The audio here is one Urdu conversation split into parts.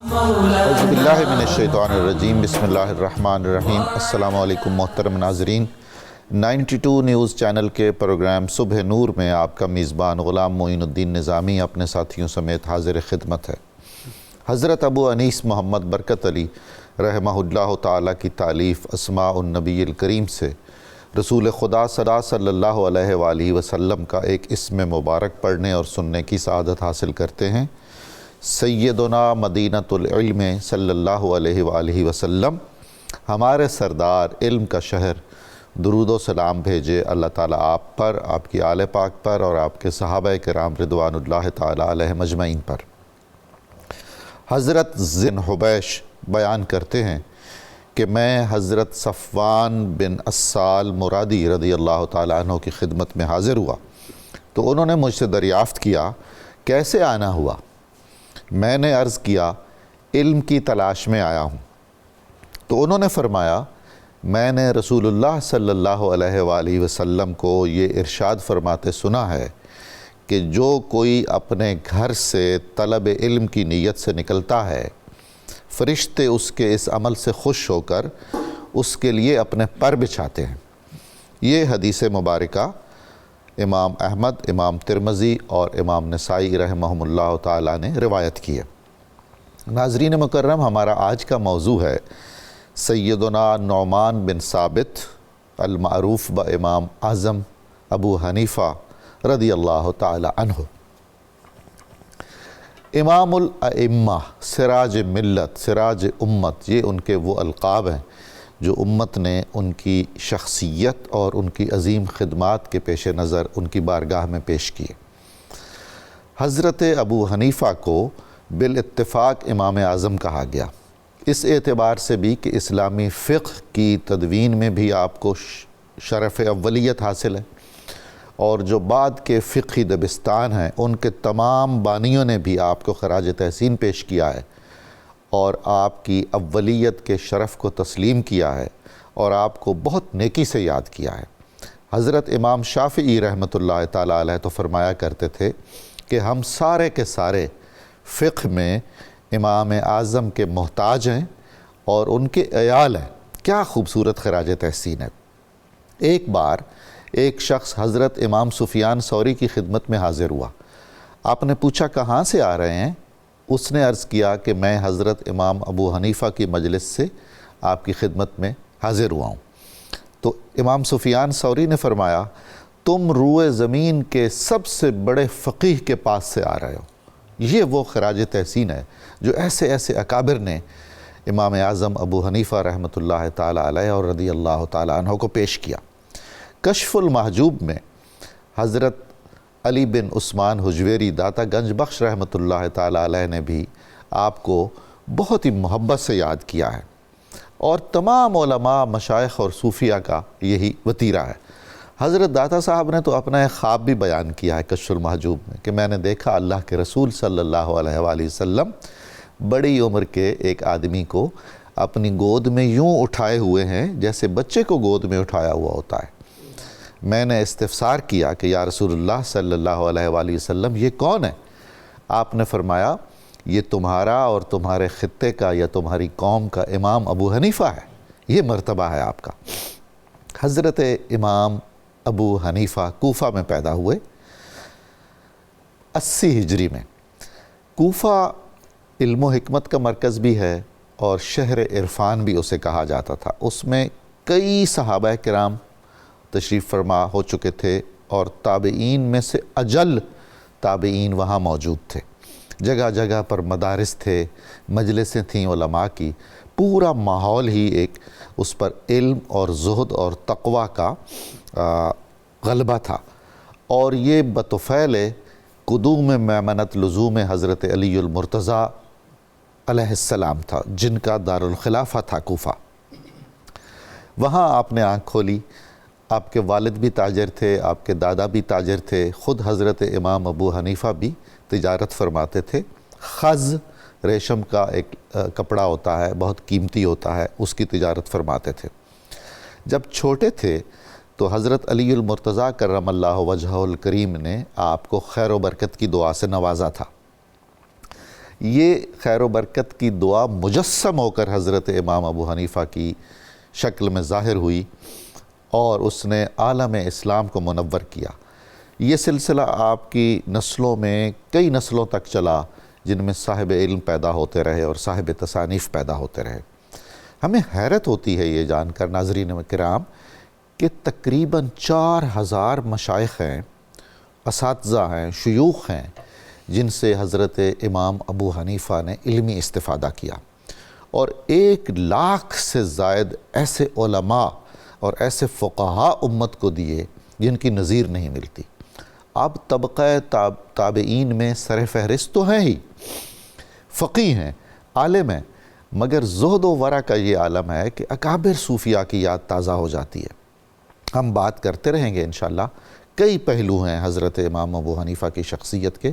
اعوذ باللہ من الشیطان الرجیم، بسم اللہ الرحمن الرحیم۔ السلام علیکم محترم ناظرین، 92 نیوز چینل کے پروگرام صبح نور میں آپ کا میزبان غلام معین الدین نظامی اپنے ساتھیوں سمیت حاضر خدمت ہے۔ حضرت ابو انیس محمد برکت علی رحمہ اللہ تعالیٰ کی تالیف اسماء النبی الکریم سے رسول خدا صلی اللہ علیہ وآلہ وسلم کا ایک اسم مبارک پڑھنے اور سننے کی سعادت حاصل کرتے ہیں۔ سیدنا مدینۃ العلم صلی اللہ علیہ وآلہ وسلم، ہمارے سردار علم کا شہر، درود و سلام بھیجے اللہ تعالیٰ آپ پر، آپ کی آل پاک پر اور آپ کے صحابہ کرام رضوان اللہ تعالیٰ علیہم اجمعین پر۔ حضرت ذن حبیش بیان کرتے ہیں کہ میں حضرت صفوان بن اسال مرادی رضی اللہ تعالیٰ عنہ کی خدمت میں حاضر ہوا تو انہوں نے مجھ سے دریافت کیا کیسے آنا ہوا؟ میں نے عرض کیا علم کی تلاش میں آیا ہوں۔ تو انہوں نے فرمایا میں نے رسول اللہ صلی اللہ علیہ وآلہ وسلم کو یہ ارشاد فرماتے سنا ہے کہ جو کوئی اپنے گھر سے طلب علم کی نیت سے نکلتا ہے، فرشتے اس کے اس عمل سے خوش ہو کر اس کے لیے اپنے پر بچھاتے ہیں۔ یہ حدیث مبارکہ امام احمد، امام ترمذی اور امام نسائی رحمہم اللہ تعالیٰ نے روایت کی ہے۔ ناظرین مکرم، ہمارا آج کا موضوع ہے سیدنا نعمان بن ثابت المعروف بامام اعظم ابو حنیفہ رضی اللہ تعالیٰ عنہ۔ امام الائمہ، سراج ملت، سراج امت، یہ ان کے وہ القاب ہیں جو امت نے ان کی شخصیت اور ان کی عظیم خدمات کے پیش نظر ان کی بارگاہ میں پیش کیے۔ حضرت ابو حنیفہ کو بالاتفاق امام اعظم کہا گیا، اس اعتبار سے بھی کہ اسلامی فقہ کی تدوین میں بھی آپ کو شرف اولیت حاصل ہے، اور جو بعد کے فقہی دبستان ہیں ان کے تمام بانیوں نے بھی آپ کو خراج تحسین پیش کیا ہے اور آپ کی اولیت کے شرف کو تسلیم کیا ہے اور آپ کو بہت نیکی سے یاد کیا ہے۔ حضرت امام شافعی رحمۃ اللہ تعالیٰ علیہ تو فرمایا کرتے تھے کہ ہم سارے کے سارے فقہ میں امام اعظم کے محتاج ہیں اور ان کے عیال ہیں۔ کیا خوبصورت خراج تحسین ہے۔ ایک بار ایک شخص حضرت امام سفیان ثوری کی خدمت میں حاضر ہوا۔ آپ نے پوچھا کہاں سے آ رہے ہیں؟ اس نے عرض کیا کہ میں حضرت امام ابو حنیفہ کی مجلس سے آپ کی خدمت میں حاضر ہوا ہوں۔ تو امام سفیان ثوری نے فرمایا تم روئے زمین کے سب سے بڑے فقیہ کے پاس سے آ رہے ہو۔ یہ وہ خراج تحسین ہے جو ایسے ایسے اکابر نے امام اعظم ابو حنیفہ رحمۃ اللہ تعالیٰ علیہ اور رضی اللہ تعالیٰ عنہ کو پیش کیا۔ کشف المحجوب میں حضرت علی بن عثمان حجویری داتا گنج بخش رحمۃ اللہ تعالیٰ علیہ نے بھی آپ کو بہت ہی محبت سے یاد کیا ہے، اور تمام علماء، مشائخ اور صوفیہ کا یہی وتیرہ ہے۔ حضرت داتا صاحب نے تو اپنا ایک خواب بھی بیان کیا ہے کشف المحجوب میں کہ میں نے دیکھا اللہ کے رسول صلی اللہ علیہ وآلہ وسلم بڑی عمر کے ایک آدمی کو اپنی گود میں یوں اٹھائے ہوئے ہیں جیسے بچے کو گود میں اٹھایا ہوا ہوتا ہے۔ میں نے استفسار کیا کہ یا رسول اللہ صلی اللہ علیہ وآلہ وسلم یہ کون ہے؟ آپ نے فرمایا یہ تمہارا اور تمہارے خطے کا یا تمہاری قوم کا امام ابو حنیفہ ہے، یہ مرتبہ ہے آپ کا۔ حضرت امام ابو حنیفہ کوفہ میں پیدا ہوئے 80 ہجری میں۔ کوفہ علم و حکمت کا مرکز بھی ہے اور شہر عرفان بھی اسے کہا جاتا تھا۔ اس میں کئی صحابہ کرام تشریف فرما ہو چکے تھے اور تابعین میں سے اجل تابعین وہاں موجود تھے۔ جگہ جگہ پر مدارس تھے، مجلسیں تھیں علماء کی، پورا ماحول ہی ایک اس پر علم اور زہد اور تقوی کا غلبہ تھا، اور یہ بطفیل قدوم میمنت لزوم حضرت علی المرتضیٰ علیہ السلام تھا جن کا دارالخلافہ تھا کوفہ۔ وہاں آپ نے آنکھ کھولی۔ آپ کے والد بھی تاجر تھے، آپ کے دادا بھی تاجر تھے، خود حضرت امام ابو حنیفہ بھی تجارت فرماتے تھے۔ خز ریشم کا ایک کپڑا ہوتا ہے، بہت قیمتی ہوتا ہے، اس کی تجارت فرماتے تھے۔ جب چھوٹے تھے تو حضرت علی المرتضیٰ کرم اللہ وجہہ الکریم نے آپ کو خیر و برکت کی دعا سے نوازا تھا۔ یہ خیر و برکت کی دعا مجسم ہو کر حضرت امام ابو حنیفہ کی شکل میں ظاہر ہوئی اور اس نے عالم اسلام کو منور کیا۔ یہ سلسلہ آپ کی نسلوں میں کئی نسلوں تک چلا، جن میں صاحب علم پیدا ہوتے رہے اور صاحب تصانیف پیدا ہوتے رہے۔ ہمیں حیرت ہوتی ہے یہ جان کر ناظرین کرام کہ تقریباً 4000 مشائخ ہیں، اساتذہ ہیں، شیوخ ہیں، جن سے حضرت امام ابو حنیفہ نے علمی استفادہ کیا، اور 1,00,000 سے زائد ایسے علماء اور ایسے فقہاء امت کو دیے جن کی نظیر نہیں ملتی۔ اب طبقہ تابعین میں سر فہرست تو ہیں ہی، فقیہ ہیں، عالم ہیں، مگر زہد و ورع کا یہ عالم ہے کہ اکابر صوفیاء کی یاد تازہ ہو جاتی ہے۔ ہم بات کرتے رہیں گے انشاءاللہ، کئی پہلو ہیں حضرت امام ابو حنیفہ کی شخصیت کے،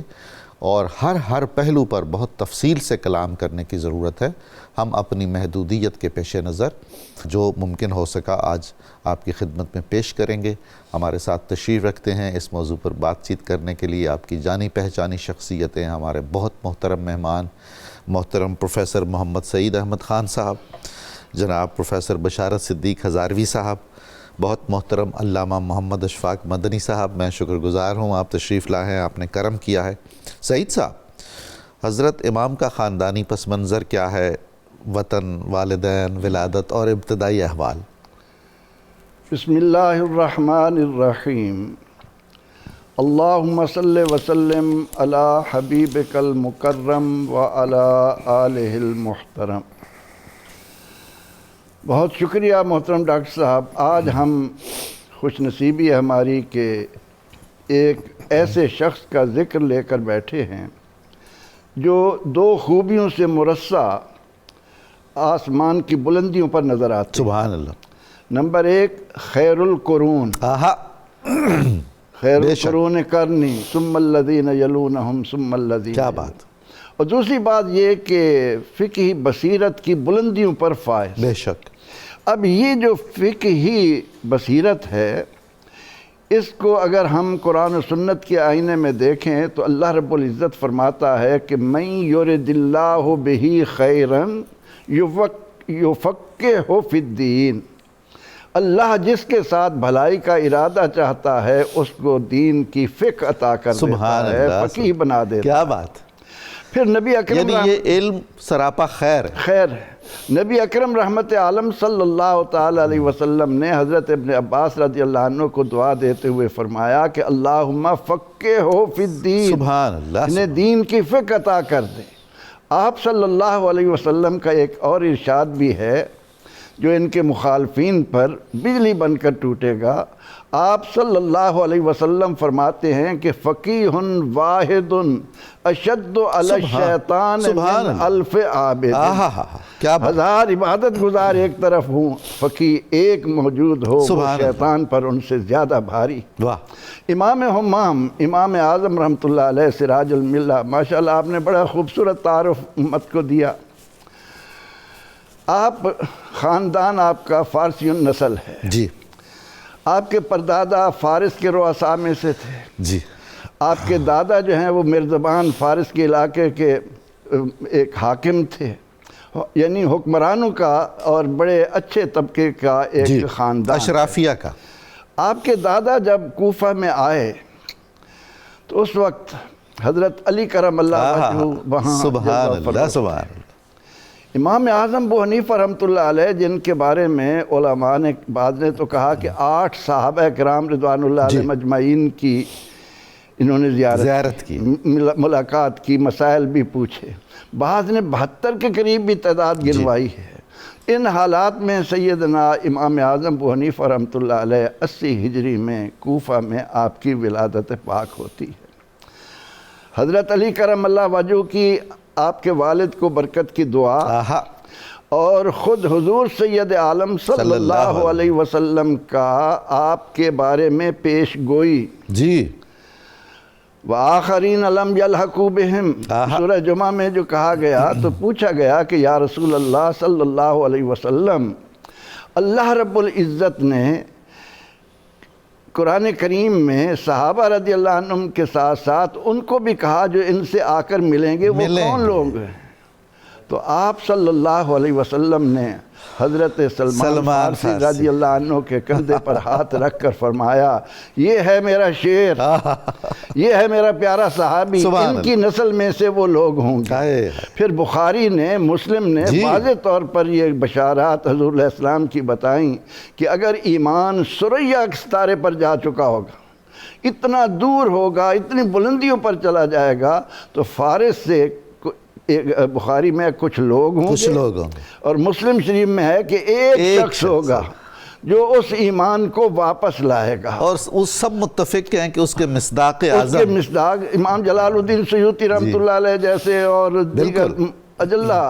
اور ہر پہلو پر بہت تفصیل سے کلام کرنے کی ضرورت ہے۔ ہم اپنی محدودیت کے پیش نظر جو ممکن ہو سکا آج آپ کی خدمت میں پیش کریں گے۔ ہمارے ساتھ تشریف رکھتے ہیں اس موضوع پر بات چیت کرنے کے لیے آپ کی جانی پہچانی شخصیتیں، ہمارے بہت محترم مہمان، محترم پروفیسر محمد سعید احمد خان صاحب، جناب پروفیسر بشارت صدیق ہزاروی صاحب، بہت محترم علامہ محمد اشفاق مدنی صاحب۔ میں شکر گزار ہوں آپ تشریف لائے ہیں، آپ نے کرم کیا ہے۔ سعید صاحب، حضرت امام کا خاندانی پس منظر کیا ہے؟ وطن، والدین، ولادت اور ابتدائی احوال۔ بسم اللہ الرحمن الرحیم۔ اللہم صلی وسلم علی حبیبک المکرم وعلی آلہ المحترم۔ بہت شکریہ محترم ڈاکٹر صاحب۔ آج ہم خوش نصیبی ہے ہماری کہ ایک ایسے شخص کا ذکر لے کر بیٹھے ہیں جو 2 خوبیوں سے مرصع آسمان کی بلندیوں پر نظر آتے ہیں۔ سبحان اللہ۔ نمبر 1 خیر القرون، خیر القرون قرنی ثم الذین یلونہم ثم الذین، کیا بات۔ اور دوسری بات یہ کہ فقہی بصیرت کی بلندیوں پر فائز۔ بے شک۔ اب یہ جو فقہی بصیرت ہے، اس کو اگر ہم قرآن و سنت کے آئینے میں دیکھیں تو اللہ رب العزت فرماتا ہے کہ من یرد اللہ بہ خیرا یفقہہ فی الدین۔ اللہ جس کے ساتھ بھلائی کا ارادہ چاہتا ہے اس کو دین کی فقہ عطا کر دیتا ہے، فقیہ بنا دیتا ہے۔ کیا بات۔ پھر نبی اکرم یعنی یہ علم سراپا خیر ہے۔ خیر ہے۔ نبی اکرم رحمت عالم صلی اللہ تعالی علیہ وسلم نے حضرت ابن عباس رضی اللہ عنہ کو دعا دیتے ہوئے فرمایا کہ اللہم فقہہ فی الدین، سبحان اللہ۔ انہیں دین کی فقہ عطا کر دے۔ آپ صلی اللہ علیہ وسلم کا ایک اور ارشاد بھی ہے جو ان کے مخالفین پر بجلی بن کر ٹوٹے گا۔ آپ صلی اللہ علیہ وسلم فرماتے ہیں کہ فقیہ واحد اشد علی الشیطان من 1000 عابد۔ کیا بات۔ 1000 عبادت گزار ایک طرف ہوں، فقیہ ایک موجود ہو وہ شیطان پر ان سے زیادہ بھاری۔ واہ۔ امام ہمام، امام اعظم رحمۃ اللہ علیہ، سراج الملہ، ماشاءاللہ آپ نے بڑا خوبصورت تعارف امت کو دیا۔ آپ خاندان آپ کا فارسی النسل ہے جی۔ آپ کے پردادا فارس کے رؤساء میں سے تھے جی۔ آپ کے دادا جو ہیں وہ مرزبان فارس کے علاقے کے ایک حاکم تھے، یعنی حکمرانوں کا اور بڑے اچھے طبقے کا ایک خاندان، اشرافیہ کا۔ آپ کے دادا جب کوفہ میں آئے تو اس وقت حضرت علی کرم اللہ وجہہ وہاں، سبحان اللہ، سبحان اللہ۔ امام اعظم ابو حنیفہ رحمۃ اللہ علیہ، جن کے بارے میں علماء نے، بعض نے تو کہا کہ 8 صحابہ کرام رضوان اللہ علیہ مجمعین کی انہوں نے زیارت کی، ملاقات کی، مسائل بھی پوچھے، بعض نے 72 کے قریب بھی تعداد گنوائی ہے۔ ان حالات میں سیدنا امام اعظم ابو حنیفہ رحمۃ اللہ علیہ 80 ہجری میں کوفہ میں آپ کی ولادت پاک ہوتی ہے۔ حضرت علی کرم اللہ وجہہ کی آپ کے والد کو برکت کی دعا اور خود حضور سید عالم صلی اللہ علیہ وسلم کا آپ کے بارے میں پیش گوئی جی۔ وآخرین لم یلحقوا بہم، سورہ جمعہ میں جو کہا گیا تو پوچھا گیا کہ یا رسول اللہ صلی اللہ علیہ وسلم، اللہ رب العزت نے قرآن کریم میں صحابہ رضی اللہ عنہم کے ساتھ ساتھ ان کو بھی کہا جو ان سے آ کر ملیں گے وہ کون لوگ ہیں؟ تو آپ صلی اللہ علیہ وسلم نے حضرت سلمان فارسی رضی اللہ عنہ کے کندھے پر ہاتھ رکھ کر فرمایا یہ ہے میرا شیر، یہ ہے میرا پیارا صحابی، ان کی نسل میں سے وہ لوگ ہوں گے۔ پھر بخاری نے، مسلم نے واضح طور پر یہ بشارات حضور علیہ السلام کی بتائیں کہ اگر ایمان ثریا کے ستارے پر جا چکا ہوگا، اتنا دور ہوگا، اتنی بلندیوں پر چلا جائے گا، تو فارس سے بخاری میں کچھ لوگ ہوں گے اور مسلم شریف میں ہے کہ ایک شخص ہوگا جو اس ایمان کو واپس لائے گا، اور اس سب متفق ہیں کہ اس کے مصداق اعظم، اس کے مصداق امام جلال الدین سیوطی رحمۃ اللہ علیہ جیسے اور دیگر اجلہ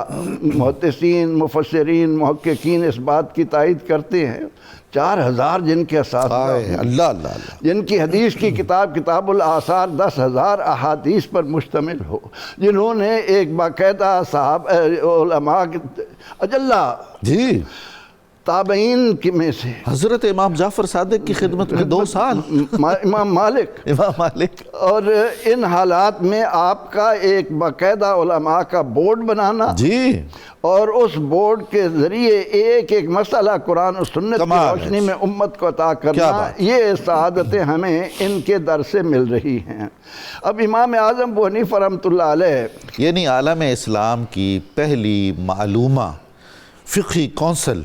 محدثین، مفسرین، محققین اس بات کی تائید کرتے ہیں 4000 جن کے اساتذہ، جن کی حدیث کی کتاب کتاب الآثار 10,000 احادیث پر مشتمل ہو، جنہوں نے ایک باقاعدہ صحابہ علماء اجلہ تابعین میں سے حضرت امام جعفر صادق کی خدمت میں 2 سال، امام مالک، اور ان حالات میں آپ کا ایک باقاعدہ علماء کا بورڈ بنانا اور اس بورڈ کے ذریعے ایک ایک مسئلہ قرآن و سنت کی روشنی میں امت کو عطا کرنا، یہ سعادتیں ہمیں ان کے در سے مل رہی ہیں۔ اب امام اعظم ابو حنیفہ رحمۃ اللہ علیہ یعنی عالم اسلام کی پہلی معلومہ فقہی کونسل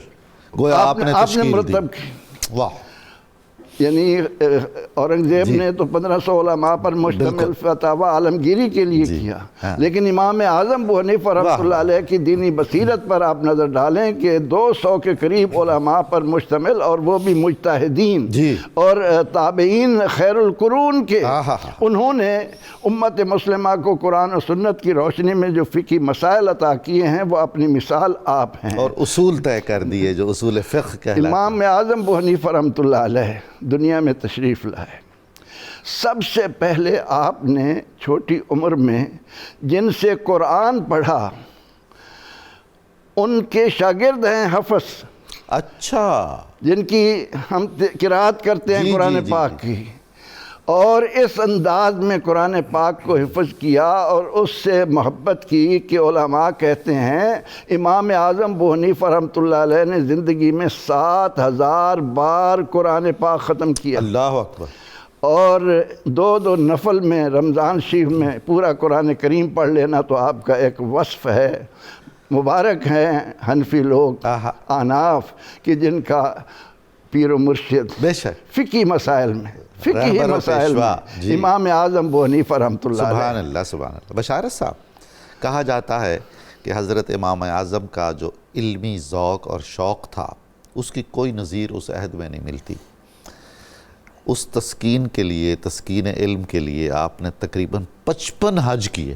گویا آپ نے مرتب کی، واہ، یعنی اورنگزیب نے تو 1500 علماء پر مشتمل فتاوی عالمگیری کے لیے کیا، لیکن امام اعظم ابو حنیفہ رحمۃ اللہ علیہ کی دینی بصیرت پر آپ نظر ڈالیں کہ 200 کے قریب علماء پر مشتمل، اور وہ بھی مجتہدین اور تابعین خیر القرون کے، انہوں نے امت مسلمہ کو قرآن و سنت کی روشنی میں جو فقہی مسائل عطا کیے ہیں وہ اپنی مثال آپ ہیں، اور اصول طے کر دیے جو اصول فقہ کہلاتے ہیں۔ امام اعظم ابو حنیفہ رحمۃ اللہ علیہ دنیا میں تشریف لائے، سب سے پہلے آپ نے چھوٹی عمر میں جن سے قرآن پڑھا ان کے شاگرد ہیں حفظ، اچھا، جن کی ہم قرات کرتے ہیں قرآن پاک کی، اور اس انداز میں قرآن پاک کو حفظ کیا اور اس سے محبت کی کہ علماء کہتے ہیں امام اعظم ابو حنیفہ رحمۃ اللہ علیہ نے زندگی میں 7000 بار قرآن پاک ختم کیا، اللہ اکبر، اور 2 نفل میں رمضان شریف میں پورا قرآن کریم پڑھ لینا تو آپ کا ایک وصف ہے۔ مبارک ہیں حنفی لوگ احناف کہ جن کا پیر و مرشد بے شک فقہی مسائل میں امام اعظم ابو حنیفہ رحمۃ اللہ علیہ۔ سبحان اللہ، سبحان اللہ۔ بشارت صاحب، کہا جاتا ہے کہ حضرت امام اعظم کا جو علمی ذوق اور شوق تھا اس کی کوئی نظیر اس عہد میں نہیں ملتی۔ اس تسکین کے لیے، تسکین علم کے لیے آپ نے تقریباً 55 حج کیے،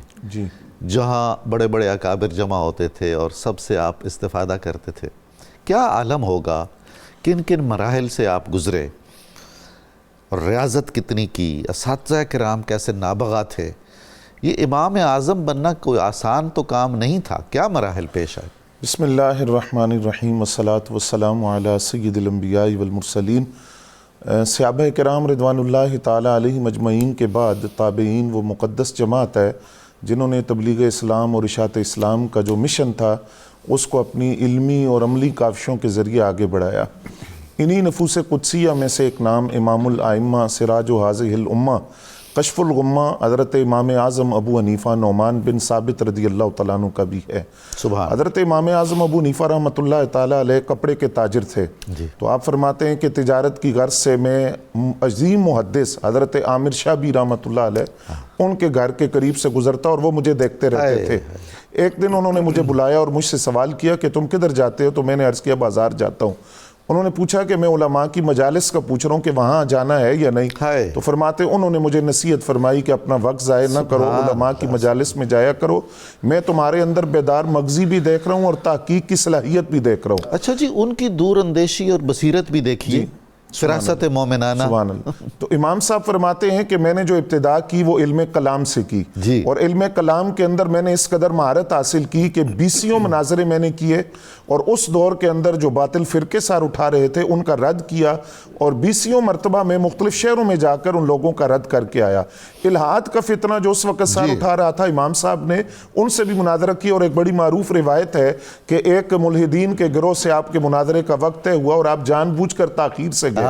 جہاں بڑے بڑے اکابر جمع ہوتے تھے اور سب سے آپ استفادہ کرتے تھے۔ کیا عالم ہوگا، کن کن مراحل سے آپ گزرے اور ریاضت کتنی کی، اساتذہ کرام کیسے نابغہ تھے۔ یہ امام اعظم بننا کوئی آسان تو کام نہیں تھا، کیا مراحل پیش آئے؟ بسم اللہ الرحمن الرحیم، والصلاة والسلام علی سید الانبیاء والمرسلین۔ صحابہ کرام رضوان اللہ تعالیٰ علیہ مجمعین کے بعد تابعین وہ مقدس جماعت ہے جنہوں نے تبلیغ اسلام اور اشاعت اسلام کا جو مشن تھا اس کو اپنی علمی اور عملی کاوشوں کے ذریعے آگے بڑھایا۔ انہی نفوس قدسیہ میں سے ایک نام امام الائمہ سراج و حاضح الامہ کشف الغمہ حضرت امام اعظم ابو حنیفہ نعمان بن ثابت رضی اللہ تعالیٰ عنہ کا بھی ہے۔ حضرت امام اعظم ابو حنیفہ رحمۃ اللہ تعالیٰ علیہ کپڑے کے تاجر تھے، تو آپ فرماتے ہیں کہ تجارت کی غرض سے میں عظیم محدث حضرت عامر شاہ بھی رحمۃ اللہ علیہ ان کے گھر کے قریب سے گزرتا اور وہ مجھے دیکھتے رہتے تھے۔ ایک دن انہوں نے مجھے بلایا اور مجھ سے سوال کیا کہ تم کدھر جاتے ہو؟ تو میں نے عرض کیا بازار جاتا ہوں۔ انہوں نے پوچھا کہ میں علماء کی مجالس کا پوچھ رہا ہوں کہ وہاں جانا ہے یا نہیں؟ تو فرماتے انہوں نے مجھے نصیحت فرمائی کہ اپنا وقت ضائع نہ کرو، علماء کی مجالس میں جایا کرو، میں تمہارے اندر بیدار مغزی بھی دیکھ رہا ہوں اور تحقیق کی صلاحیت بھی دیکھ رہا ہوں۔ اچھا جی، ان کی دور اندیشی اور بصیرت بھی دیکھیے، فراست مومنانہ. سبحان اللہ. تو امام صاحب فرماتے ہیں کہ میں نے جو ابتدا کی وہ علم کلام سے کی جی. اور علم کلام کے اندر میں نے اس قدر مہارت حاصل کی کہ 20 مناظرے میں نے کیے اور اس دور کے اندر جو باطل فرقے سار اٹھا رہے تھے ان کا رد کیا اور 20 مرتبہ میں مختلف شہروں میں جا کر ان لوگوں کا رد کر کے آیا. الہاد کا فتنہ جو اس وقت سار اٹھا رہا تھا امام صاحب نے ان سے بھی مناظرہ کی اور ایک بڑی معروف روایت ہے کہ ایک ملحدین کے گروہ سے آپ کے مناظرے کا وقت طے ہوا اور آپ جان بوجھ کر تاخیر سے گئے.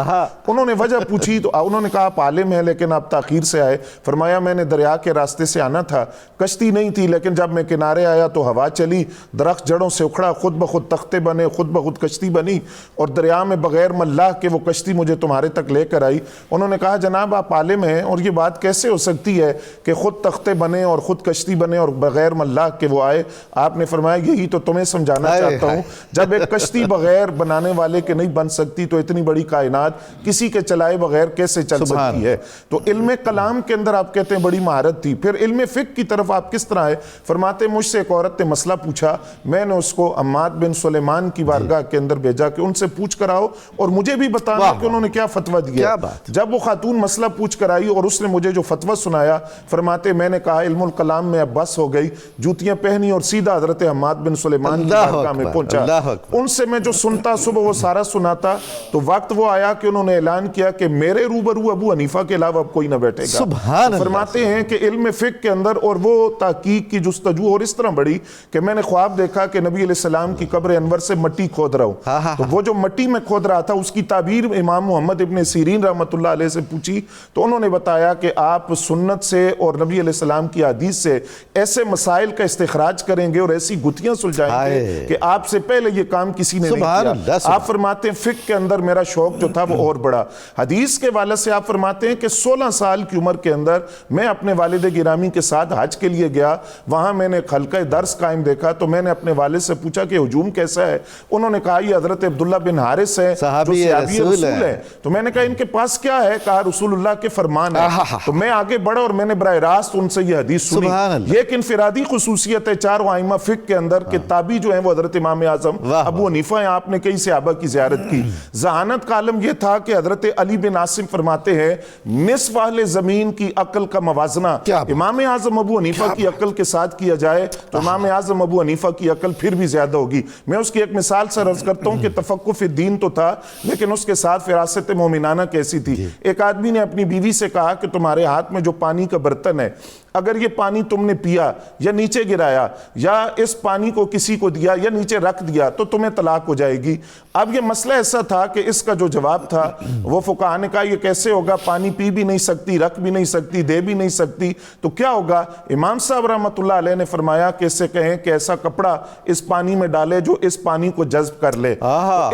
انہوں نے وجہ پوچھی تو انہوں نے کہا آپ عالم ہیں لیکن آپ تاخیر سے آئے. فرمایا میں نے دریا کے راستے سے آنا تھا, کشتی نہیں تھی, لیکن جب میں کنارے آیا تو ہوا چلی, درخت جڑوں سے اکھڑا, خود بخود تختے بنے, خود بخود کشتی بنی اور دریا میں بغیر ملاح کے وہ کشتی مجھے تمہارے تک لے کر آئی. انہوں نے کہا جناب آپ عالم ہیں اور یہ بات کیسے ہو سکتی ہے کہ خود تختے بنے اور خود کشتی بنے اور بغیر ملاح کے وہ آئے. آپ نے فرمایا یہی تو تمہیں سمجھانا چاہتا ہوں, جب ایک کشتی بغیر بنانے والے کے نہیں بن سکتی تو اتنی بڑی کائنات کسی کے چلائے بغیر کیسے چل سکتی ہے. تو علم کلام کے اندر آپ کہتے ہیں بڑی مہارت تھی. پھر علم فقہ کی طرف آپ کس طرح ہے؟ فرماتے مجھ سے ایک عورت نے مسئلہ پوچھا, میں نے اس کو عماد بن سلیمان کی بارگاہ کے اندر بھیجا کہ ان سے پوچھ کر آؤ اور مجھے بھی بتانا کہ انہوں نے کیا فتویٰ دیا. جب وہ خاتون مسئلہ پوچھ کر آئی اور اس نے مجھے جو فتویٰ سنایا, فرماتے میں نے کہا علم الکلام میں اب بس ہو گئی, جوتیاں پہنی اور سیدھا حضرت عماد بن سلیمان کی بارگاہ میں پہنچا. ان سے میں جو سنتا صبح وہ سارا سناتا. تو وقت وہ آیا کہ انہوں نے اعلان کیا کہ میرے روبرو ابو حنیفہ کے علاوہ اب کوئی نہ بیٹھے گا. فرماتے ہیں کہ علم فقہ کے اندر اور وہ تحقیق کی جستجو اور اس طرح بڑی کہ میں نے خواب دیکھا کہ نبی علیہ السلام کی قبر انور سے مٹی کھود رہا ہوں. تو وہ جو مٹی میں کھود رہا تھا اس کی تعبیر امام محمد ابن سیرین رحمۃ اللہ علیہ سے پوچھی تو انہوں نے بتایا کہ آپ سنت سے اور نبی علیہ السلام کی حدیث سے ایسے مسائل کا استخراج کریں گے اور ایسی گتھیاں سلجھائیں گے کہ آپ سے پہلے یہ کام کسی نے نہیں کیا. آپ فرماتے ہیں فقہ کے اندر میرا شوق جو تھا وہ اور بڑا. حدیث کے والد سے آپ فرماتے ہیں کہ 16 سال کی عمر کے اندر میں اپنے والد گرامی کے ساتھ حج کے لیے گیا. وہاں میں نے حلقہ درس قائم دیکھا تو میں نے اپنے والد سے پوچھا کہ ہجوم کیسا ہے. انہوں نے کہا یہ حضرت عبداللہ بن حارث ہے جو صحابی رسول ہے. تو میں نے کہا ان کے پاس کیا ہے؟ کہا رسول اللہ کے فرمان ہے. تو میں آگے بڑھا اور میں نے براہ راست ان سے یہ حدیث سنی. یہ ایک انفرادی خصوصیت ہے چاروں ائمہ فقہ کے اندر کہ تابعی جو ہیں وہ حضرت امام اعظم ابو حنیفہ ہیں. آپ نے کئی صحابہ کی زیارت کی. ذہانت کا عالم یہ تھا کہ حضرت علی بن عاصم فرماتے ہیں نصف اہل زمین کی عقل کا موازنہ امام اعظم ابو حنیفہ کی عقل کے ساتھ کیا جائے تو امام اعظم ابو حنیفہ کی عقل پھر بھی زیادہ ہوگی. میں اس کی ایک مثال سے عرض کرتا ہوں کہ تفقہ فی الدین تو تھا لیکن اس کے ساتھ فراست مومنانہ کیسی تھی. ایک آدمی نے اپنی بیوی سے کہا کہ تمہارے ہاتھ میں جو پانی کا برتن ہے اگر یہ پانی تم نے پیا یا نیچے گرایا یا اس پانی کو کسی کو دیا یا نیچے رکھ دیا تو تمہیں طلاق ہو جائے گی. اب یہ مسئلہ ایسا تھا کہ اس کا جو جواب تھا وہ فقہاء نے کہا یہ کیسے ہوگا, پانی پی بھی نہیں سکتی, رکھ بھی نہیں سکتی, دے بھی نہیں سکتی, تو کیا ہوگا؟ امام صاحب رحمۃ اللہ علیہ نے فرمایا کہ اس سے کہیں کہ ایسا کپڑا اس پانی میں ڈالے جو اس پانی کو جذب کر لے.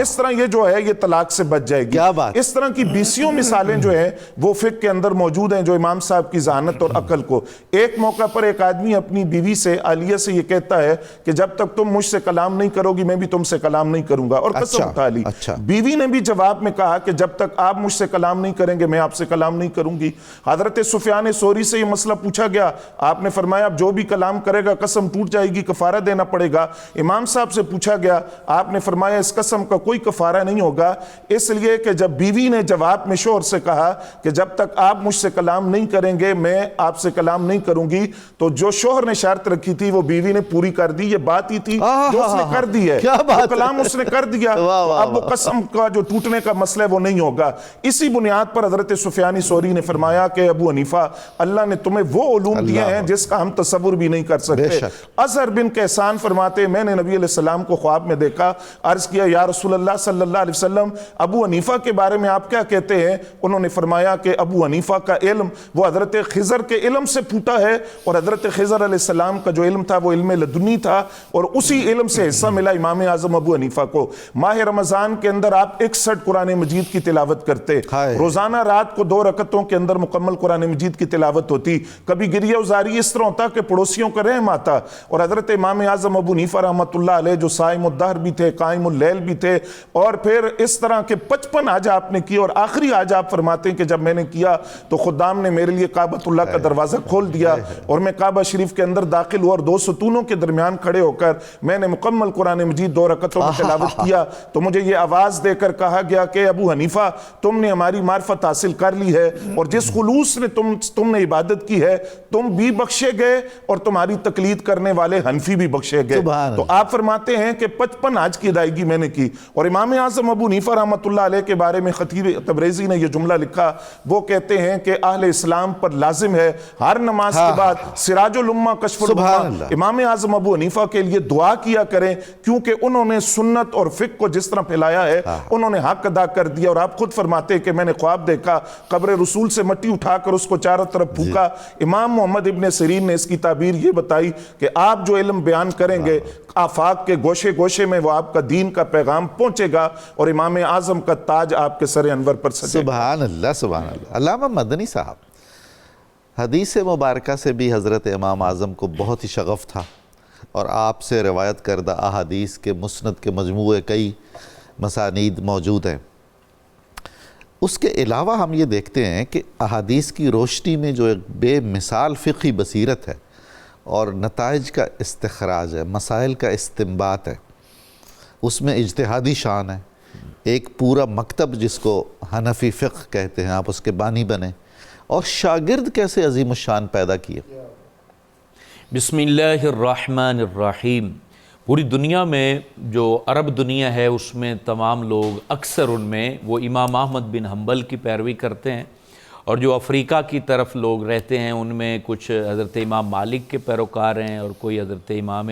اس طرح یہ جو ہے یہ طلاق سے بچ جائے گی. اس طرح کی 20 مثالیں جو ہیں وہ فقہ کے اندر موجود ہیں جو امام صاحب کی ذہانت اور عقل کو. ایک موقع پر ایک آدمی اپنی بیوی سے عالیہ سے یہ کہتا ہے کہ جب تک تم مجھ سے کلام نہیں کرو گی میں بھی تم سے کلام نہیں کروں گا, اور قسم اٹھا لی. بیوی نے بھی جواب میں کہا کہ جب تک آپ مجھ سے کلام نہیں کریں گے میں آپ سے کلام نہیں کروں گی. حضرت سفیان ثوری سے یہ مسئلہ پوچھا گیا, آپ نے فرمایا اب جو بھی کلام کرے گا قسم ٹوٹ جائے گی, کفارہ دینا پڑے گا. امام صاحب سے پوچھا گیا, آپ نے فرمایا اس قسم کا کوئی کفارہ نہیں ہوگا, اس لیے کہ جب بیوی نے جواب میں شوہر سے کہا کہ جب تک آپ مجھ سے کلام نہیں کریں گے میں آپ سے کلام نہیں کروں گی, تو جو شوہر نے شرط رکھی تھی وہ بیوی نے پوری کر دی. یہ بات ہی تھی جو اس نے کر دی ہے, وہ کلام اس نے کر دیا, اب وہ قسم کا جو ٹوٹنے کا مسئلہ ہے وہ نہیں ہوگا. اسی بنیاد پر حضرت سفیان ثوری نے فرمایا کہ ابو حنیفہ اللہ نے تمہیں وہ علوم دیے ہیں جس کا ہم تصور بھی نہیں کر سکتے. اظہر بن کیسان فرماتے میں نے نبی علیہ السلام کو خواب میں دیکھا, عرض کیا یا رسول اللہ صلی اللہ علیہ وسلم ابو حنیفہ کے بارے میں آپ کیا کہتے ہیں؟ انہوں نے فرمایا کہ ابو حنیفہ کا علم وہ حضرت خضر کے علم سے پھوٹا ہے اور حضرت خضر علیہ السلام کا جو علم تھا وہ علم لدنی تھا اور اسی علم سے حصہ ملا امام اعظم ابو حنیفہ کو. ماہ رمضان کے اندر آپ 61 قرآن مجید کی تلاوت کرتے, روزانہ رات کو 2 رکعتوں کے اندر مکمل قرآن مجید کی تلاوت ہوتی. کبھی گریہ وزاری اس طرح ہوتا کہ پڑوسیوں کا رحم آتا, اور حضرت امام اعظم ابو حنیفہ رحمۃ اللہ علیہ جو صائم الدہر بھی تھے, قائم اللیل بھی تھے, اور پھر اس طرح کے 55 حج آپ نے کی, اور آخری حج آپ فرماتے ہیں کہ جب میں نے کیا تو خدام نے میرے لیے کعبۃ اللہ کا دروازہ کھول دیا اور میں کعبہ شریف کے اندر داخل ہوا اور دو ستونوں کے درمیان کھڑے ہو کر میں نے مکمل قرآن مجید 2 رکعتوں میں تلاوت کیا تو مجھے یہ آواز دے کر کہا گیا کہ ابو حنیفہ تم نے ہماری معرفت حاصل کر لی ہے اور جس خلوص نے تم نے عبادت کی ہے تم بھی بخشے گئے اور تمہاری تقلید کرنے والے حنفی بھی بخشے گئے. تو آپ فرماتے ہیں کہ 55 حج کی ادائیگی میں نے کی. اور امام اعظم ابو حنیفہ رحمۃ اللہ علیہ کے بارے میں خطیب تبریزی نے یہ جملہ لکھا, وہ کہتے ہیں کہ اہل اسلام پر لازم ہے ہر نماز کے بعد سراج الامہ کشف الامہ امام اعظم ابو حنیفہ کے لیے دعا کیا کریں, کیونکہ انہوں نے سنت اور فقہ کو جس طرح پھیلایا ہے انہوں نے حق ادا کر دیا. اور آپ خود فرماتے ہیں کہ میں نے خواب دیکھا قبر رسول سے مٹی اٹھا کر اس کو چاروں طرف پھونکا. امام محمد ابن سیرین نے اس کی تعبیر یہ بتائی کہ آپ جو علم بیان کریں گے آفاق کے گوشے گوشے میں وہ آپ کا دین کا پیغام پہنچے گا اور امام اعظم کا تاج آپ کے سر انور پر سجے گا. سبحان اللہ سبحان اللہ. علامہ مدنی صاحب حدیث مبارکہ سے بھی حضرت امام اعظم کو بہت ہی شغف تھا اور آپ سے روایت کردہ احادیث کے مسند کے مجموعے کئی مسانید موجود ہیں. اس کے علاوہ ہم یہ دیکھتے ہیں کہ احادیث کی روشنی میں جو ایک بے مثال فقہی بصیرت ہے اور نتائج کا استخراج ہے, مسائل کا استنباط ہے, اس میں اجتہادی شان ہے. ایک پورا مکتب جس کو حنفی فقہ کہتے ہیں آپ اس کے بانی بنے, اور شاگرد کیسے عظیم الشان پیدا کیے. بسم اللہ الرحمن الرحیم. پوری دنیا میں جو عرب دنیا ہے اس میں تمام لوگ اکثر ان میں وہ امام احمد بن حنبل کی پیروی کرتے ہیں, اور جو افریقہ کی طرف لوگ رہتے ہیں ان میں کچھ حضرت امام مالک کے پیروکار ہیں اور کوئی حضرت امام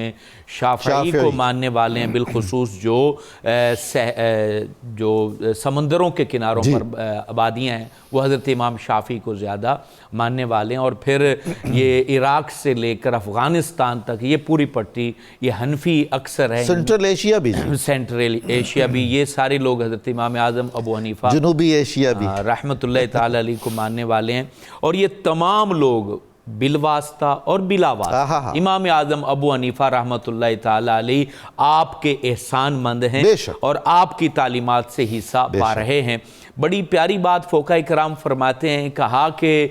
شافعی کو ماننے والے ہیں, بالخصوص جو سمندروں کے کناروں پر آبادیاں ہیں وہ حضرت امام شافعی کو زیادہ ماننے والے ہیں. اور پھر یہ عراق سے لے کر افغانستان تک یہ پوری پٹی یہ حنفی اکثر ہے. سینٹرل ایشیا بھی, سینٹرل ایشیا بھی, یہ سارے لوگ حضرت امام اعظم ابو حنیفہ جنوبی ایشیا بھی رحمۃ اللہ تعالی علیہ کو ماننے والے ہیں. اور یہ تمام لوگ بالواسطہ اور بلا واسطہ امام اعظم ابو حنیفہ رحمۃ اللہ تعالی علیہ آپ کے احسان مند ہیں اور آپ کی تعلیمات سے حصہ پا رہے ہیں. بڑی پیاری بات فقہاء کرام فرماتے ہیں, کہا کہ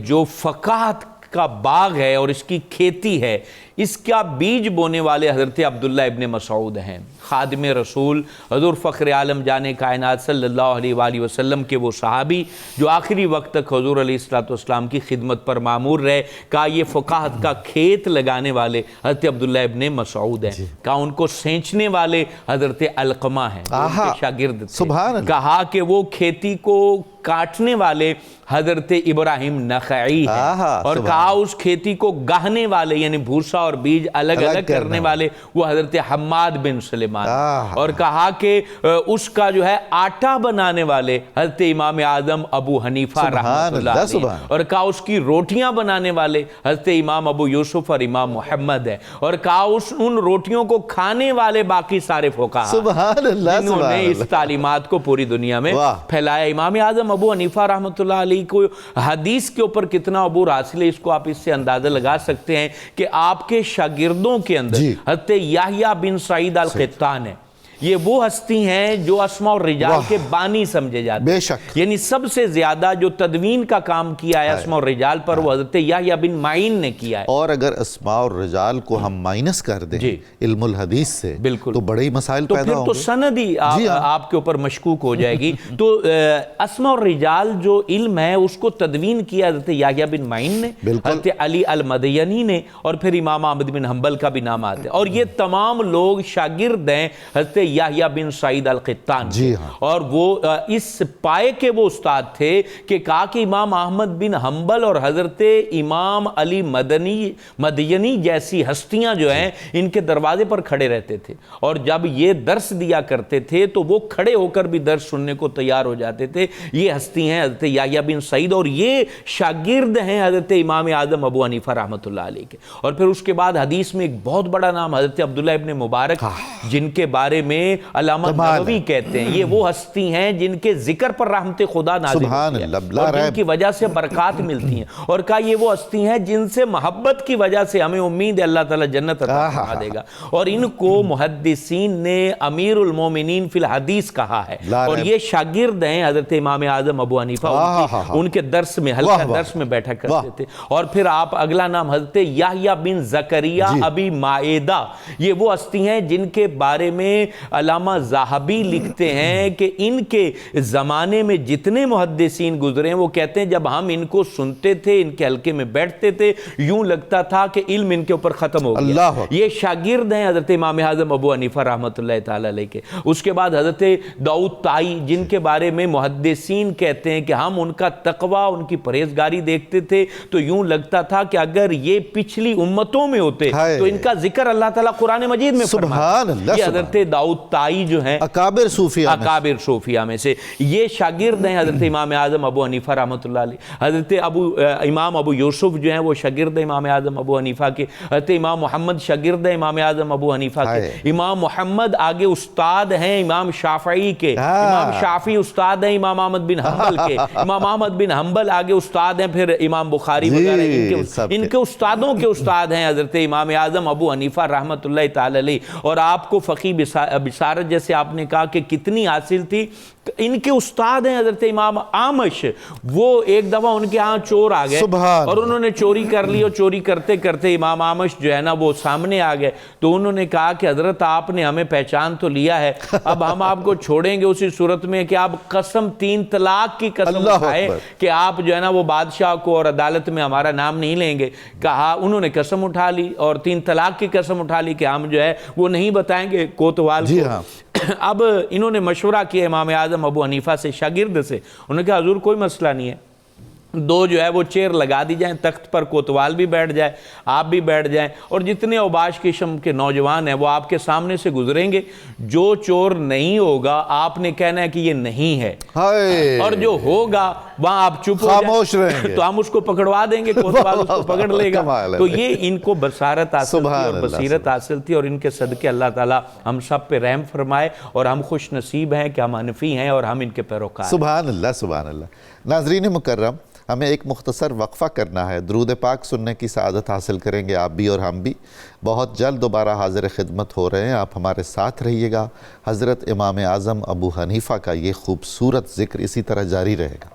جو فقاہت کا باغ ہے اور اس کی کھیتی ہے اس کا بیج بونے والے حضرت عبداللہ ابن مسعود ہیں, خادم رسول حضور فخر عالم جان کائنات صلی اللہ علیہ وآلہ وسلم کے وہ صحابی جو آخری وقت تک حضور علیہ السلام کی خدمت پر معمور رہے. کہا یہ فقاہت کا کھیت لگانے والے حضرت عبداللہ ابن مسعود ہیں. کہا ان کو سینچنے والے حضرت علقمہ ہیں, ان کے شاگرد تھے. کہا کہ وہ کھیتی کو کاٹنے والے حضرت ابراہیم نخعی ہیں, اور کہا اس کھیتی کو گاہنے والے یعنی بھوسا اور بیج الگ الگ کرنے والے وہ حضرت حماد بن سلیمان, اور کہا کہ اس کا جو ہے آٹا بنانے والے حضرت امام اعظم ابو حنیفہ رحمۃ اللہ علیہ, اور کہا اس کی روٹیاں بنانے والے حضرت امام ابو یوسف اور امام محمد ہے, اور کہا ان روٹیوں کو کھانے والے باقی سارے فقہاء جنہوں نے اس تعلیمات کو پوری دنیا میں پھیلایا. امام اعظم ابو حنیفہ رحمۃ اللہ علیہ کو حدیث کے اوپر کتنا عبور حاصل ہے اس کو آپ اس سے اندازہ لگا سکتے ہیں کہ آپ کے شاگردوں کے اندر حضرت یحییٰ بن سعید القطان ہے. یہ وہ ہستی ہیں جو اسماء الرجال کے بانی سمجھے جاتے ہیں, بے شک, یعنی سب سے زیادہ جو تدوین کا کام کیا ہے اسماء الرجال پر وہ حضرت یحییٰ بن معین نے کیا ہے. اور اگر اسماء الرجال کو ہم مائنس کر دیں علم الحدیث سے تو بڑے مسائل پیدا ہوں گے, تو سند ہی آپ کے اوپر مشکوک ہو جائے گی. تو اسماء الرجال جو علم ہے اس کو تدوین کیا حضرت یحییٰ بن معین نے, حضرت علی المدینی نے, اور پھر امام احمد بن حنبل کا بھی نام آتا ہے. اور یہ تمام لوگ شاگرد ہیں حضرت یحییٰ بن سعید القطان, اور وہ اس پائے کے وہ استاد تھے کہ کہا کہ امام احمد بن حنبل اور حضرت امام علی مدینی جیسی ہستیاں جو ہیں ان کے دروازے پر کھڑے رہتے تھے, اور جب یہ درس دیا کرتے تھے تو وہ کھڑے ہو کر بھی درس سننے کو تیار ہو جاتے تھے. یہ ہستی ہیں حضرت یحییٰ بن سعید, اور یہ شاگرد ہیں حضرت امام اعظم ابو حنیفہ رحمۃ اللہ علیہ کے. اور پھر اس کے بعد حدیث میں ایک بہت بڑا نام حضرت عبداللہ ابن مبارک, جن کے بارے میں میں علامہ نووی کہتے ہیں یہ وہ ہستی ہیں جن کے ذکر پر رحمت خدا نازل ہوتی ہے اور جن کی وجہ سے برکات ملتی ہیں، اور کہا یہ وہ ہستی ہیں جن سے محبت کی وجہ سے ہمیں امید ہے اللہ تعالیٰ جنت عطا فرما دے گا، اور ان کو محدثین نے امیر المومنین فی الحدیث کہا ہے، اور یہ شاگرد ہیں حضرت امام اعظم ابو حنیفہ، ان کے درس میں حلقہ درس میں بیٹھا کرتے تھے۔ اور پھر آپ اگلا نام حضرت یحییٰ بن زکریا ابی مائدہ، یہ وہ ہستی ہیں جن کے بارے میں علامہ ذہبی لکھتے ہیں کہ ان کے زمانے میں جتنے محدثین گزرے ہیں وہ کہتے ہیں جب ہم ان کو سنتے تھے، ان کے حلقے میں بیٹھتے تھے، یوں لگتا تھا کہ علم ان کے اوپر ختم ہو گیا۔ یہ شاگرد ہیں حضرت امام اعظم ابو حنیفہ رحمۃ اللہ تعالیٰ علیہ کے۔ اس کے بعد حضرت داؤد طائی، جن کے بارے میں محدثین کہتے ہیں کہ ہم ان کا تقویٰ، ان کی پرہیزگاری دیکھتے تھے تو یوں لگتا تھا کہ اگر یہ پچھلی امتوں میں ہوتے تو ان کا ذکر اللہ تعالیٰ قرآن مجید میں فرماتا۔ یہ حضرت داؤد طائی جو ہیں اکابر صوفیہ میں سے، یہ شاگرد ہیں حضرت امام اعظم ابو حنیفہ رحمۃ اللہ علیہ۔ حضرت امام ابو یوسف جو ہیں وہ شاگرد امام اعظم ابو حنیفہ کے۔ حضرت امام محمد شاگرد امام اعظم ابو حنیفہ کے۔ امام محمد آگے استاد ہیں امام شافعی کے، امام شافعی استاد ہیں امام احمد بن حنبل کے، امام احمد بن حنبل آگے استاد ہیں پھر امام بخاری وغیرہ، ان کے استادوں کے استاد ہیں حضرت امام اعظم ابو حنیفہ رحمۃ اللہ تعالی علیہ۔ اور آپ کو فقی بشارت جیسے آپ نے کہا کہ کتنی حاصل تھی، ان کے استاد ہیں حضرت امام اعمش، وہ ایک دفعہ ان کے ہاں چور آ گئے اور انہوں نے چوری کر لی، اور چوری کرتے کرتے امام اعمش جو ہے نا وہ سامنے آ گئے، تو انہوں نے کہا کہ حضرت آپ نے ہمیں پہچان تو لیا ہے، اب ہم آپ کو چھوڑیں گے اسی صورت میں کہ آپ قسم 3 طلاق کی قسم اٹھائے کہ آپ جو ہے نا وہ بادشاہ کو اور عدالت میں ہمارا نام نہیں لیں گے۔ کہا انہوں نے قسم اٹھا لی اور 3 طلاق کی قسم اٹھا لی کہ ہم جو ہے وہ نہیں بتائیں گے کوتوال کو۔ اب انہوں نے مشورہ کیا امام اعظم ابو حنیفہ سے، شاگرد سے، انہوں نے کہا حضور کوئی مسئلہ نہیں ہے، 2 جو ہے وہ چیئر لگا دی جائیں، تخت پر کوتوال بھی بیٹھ جائے، آپ بھی بیٹھ جائیں، اور جتنے اوباش قسم کے نوجوان ہیں وہ آپ کے سامنے سے گزریں گے، جو چور نہیں ہوگا آپ نے کہنا ہے کہ یہ نہیں ہے، اور جو ہوگا وہاں آپ چپ خاموش رہیں گے تو ہم اس کو پکڑوا دیں گے، کوتوال اس کو پکڑ لے گا۔ تو یہ ان کو بصارت حاصل تھی اور بصیرت حاصل تھی، اور ان کے صدقے اللہ تعالیٰ ہم سب پہ رحم فرمائے، اور ہم خوش نصیب ہیں کہ ہم حنفی ہیں اور ہم ان کے پیروکار ہیں۔ سبحان اللہ سبحان اللہ۔ ناظرین مکرم، ہمیں ایک مختصر وقفہ کرنا ہے، درود پاک سننے کی سعادت حاصل کریں گے آپ بھی اور ہم بھی۔ بہت جلد دوبارہ حاضر خدمت ہو رہے ہیں، آپ ہمارے ساتھ رہیے گا۔ حضرت امام اعظم ابو حنیفہ کا یہ خوبصورت ذکر اسی طرح جاری رہے گا۔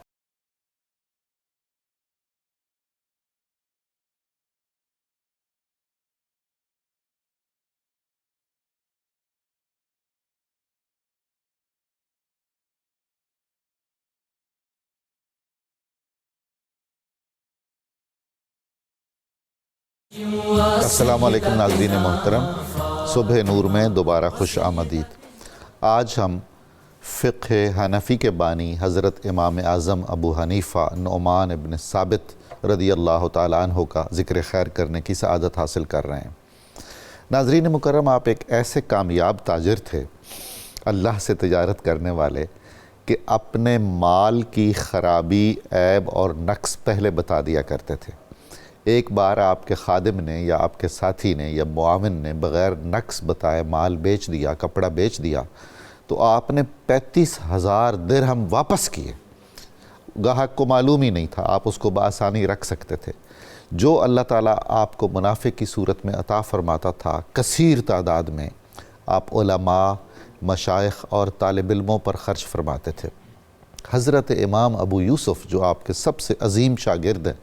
السلام علیکم ناظرین محترم، صبح نور میں دوبارہ خوش آمدید۔ آج ہم فقہ حنفی کے بانی حضرت امام اعظم ابو حنیفہ نعمان ابن ثابت رضی اللہ تعالیٰ عنہ کا ذکر خیر کرنے کی سعادت حاصل کر رہے ہیں۔ ناظرین مکرم، آپ ایک ایسے کامیاب تاجر تھے، اللہ سے تجارت کرنے والے، کہ اپنے مال کی خرابی، عیب اور نقص پہلے بتا دیا کرتے تھے۔ ایک بار آپ کے خادم نے یا آپ کے ساتھی نے یا معاون نے بغیر نقص بتائے مال بیچ دیا، کپڑا بیچ دیا، تو آپ نے 35,000 درہم واپس کیے۔ گاہک کو معلوم ہی نہیں تھا، آپ اس کو بآسانی رکھ سکتے تھے۔ جو اللہ تعالیٰ آپ کو منافع کی صورت میں عطا فرماتا تھا کثیر تعداد میں، آپ علماء، مشائخ اور طالب علموں پر خرچ فرماتے تھے۔ حضرت امام ابو یوسف جو آپ کے سب سے عظیم شاگرد ہیں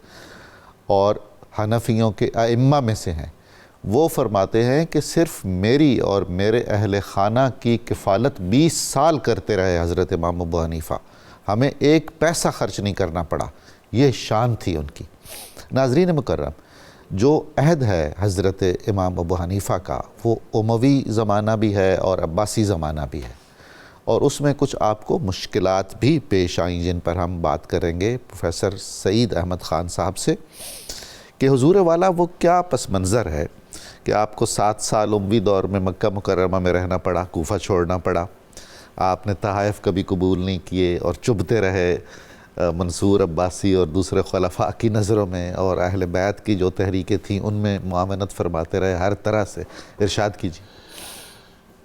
اور حنفیوں کے ائمہ میں سے ہیں، وہ فرماتے ہیں کہ صرف میری اور میرے اہل خانہ کی کفالت 20 سال کرتے رہے حضرت امام ابو حنیفہ، ہمیں 1 پیسہ خرچ نہیں کرنا پڑا۔ یہ شان تھی ان کی۔ ناظرین مکرم، جو عہد ہے حضرت امام ابو حنیفہ کا، وہ اموی زمانہ بھی ہے اور عباسی زمانہ بھی ہے، اور اس میں کچھ آپ کو مشکلات بھی پیش آئیں جن پر ہم بات کریں گے پروفیسر سعید احمد خان صاحب سے، کہ حضور والا وہ کیا پس منظر ہے کہ آپ کو 7 سال اموی دور میں مکہ مکرمہ میں رہنا پڑا، کوفہ چھوڑنا پڑا، آپ نے تحائف کبھی قبول نہیں کیے اور چبھتے رہے منصور، عباسی اور دوسرے خلفاء کی نظروں میں، اور اہل بیت کی جو تحریکیں تھیں ان میں معاونت فرماتے رہے ہر طرح سے۔ ارشاد کیجیے۔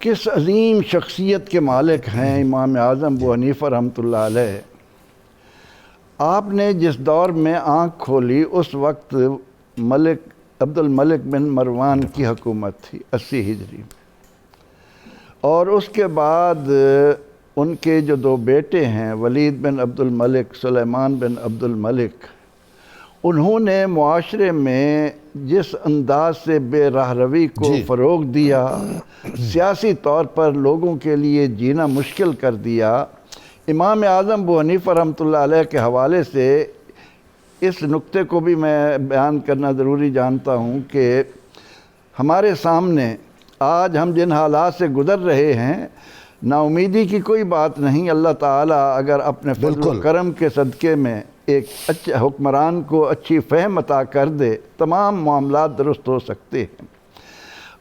کس عظیم شخصیت کے مالک ہیں امام اعظم ابو حنیفہ رحمۃ اللہ علیہ۔ آپ نے جس دور میں آنکھ کھولی اس وقت ملک عبد الملک بن مروان کی حکومت تھی 80 ہجری میں، اور اس کے بعد ان کے جو 2 بیٹے ہیں ولید بن عبد الملک، سلیمان بن عبد الملک، انہوں نے معاشرے میں جس انداز سے بے راہ روی کو فروغ دیا، سیاسی طور پر لوگوں کے لیے جینا مشکل کر دیا۔ امام اعظم ابو حنیفہ رحمۃ اللہ علیہ کے حوالے سے اس نقطے کو بھی میں بیان کرنا ضروری جانتا ہوں کہ ہمارے سامنے آج ہم جن حالات سے گزر رہے ہیں، نا امیدی کی کوئی بات نہیں۔ اللہ تعالیٰ اگر اپنے فضل و کرم کے صدقے میں ایک اچھے حکمران کو اچھی فہم عطا کر دے، تمام معاملات درست ہو سکتے ہیں۔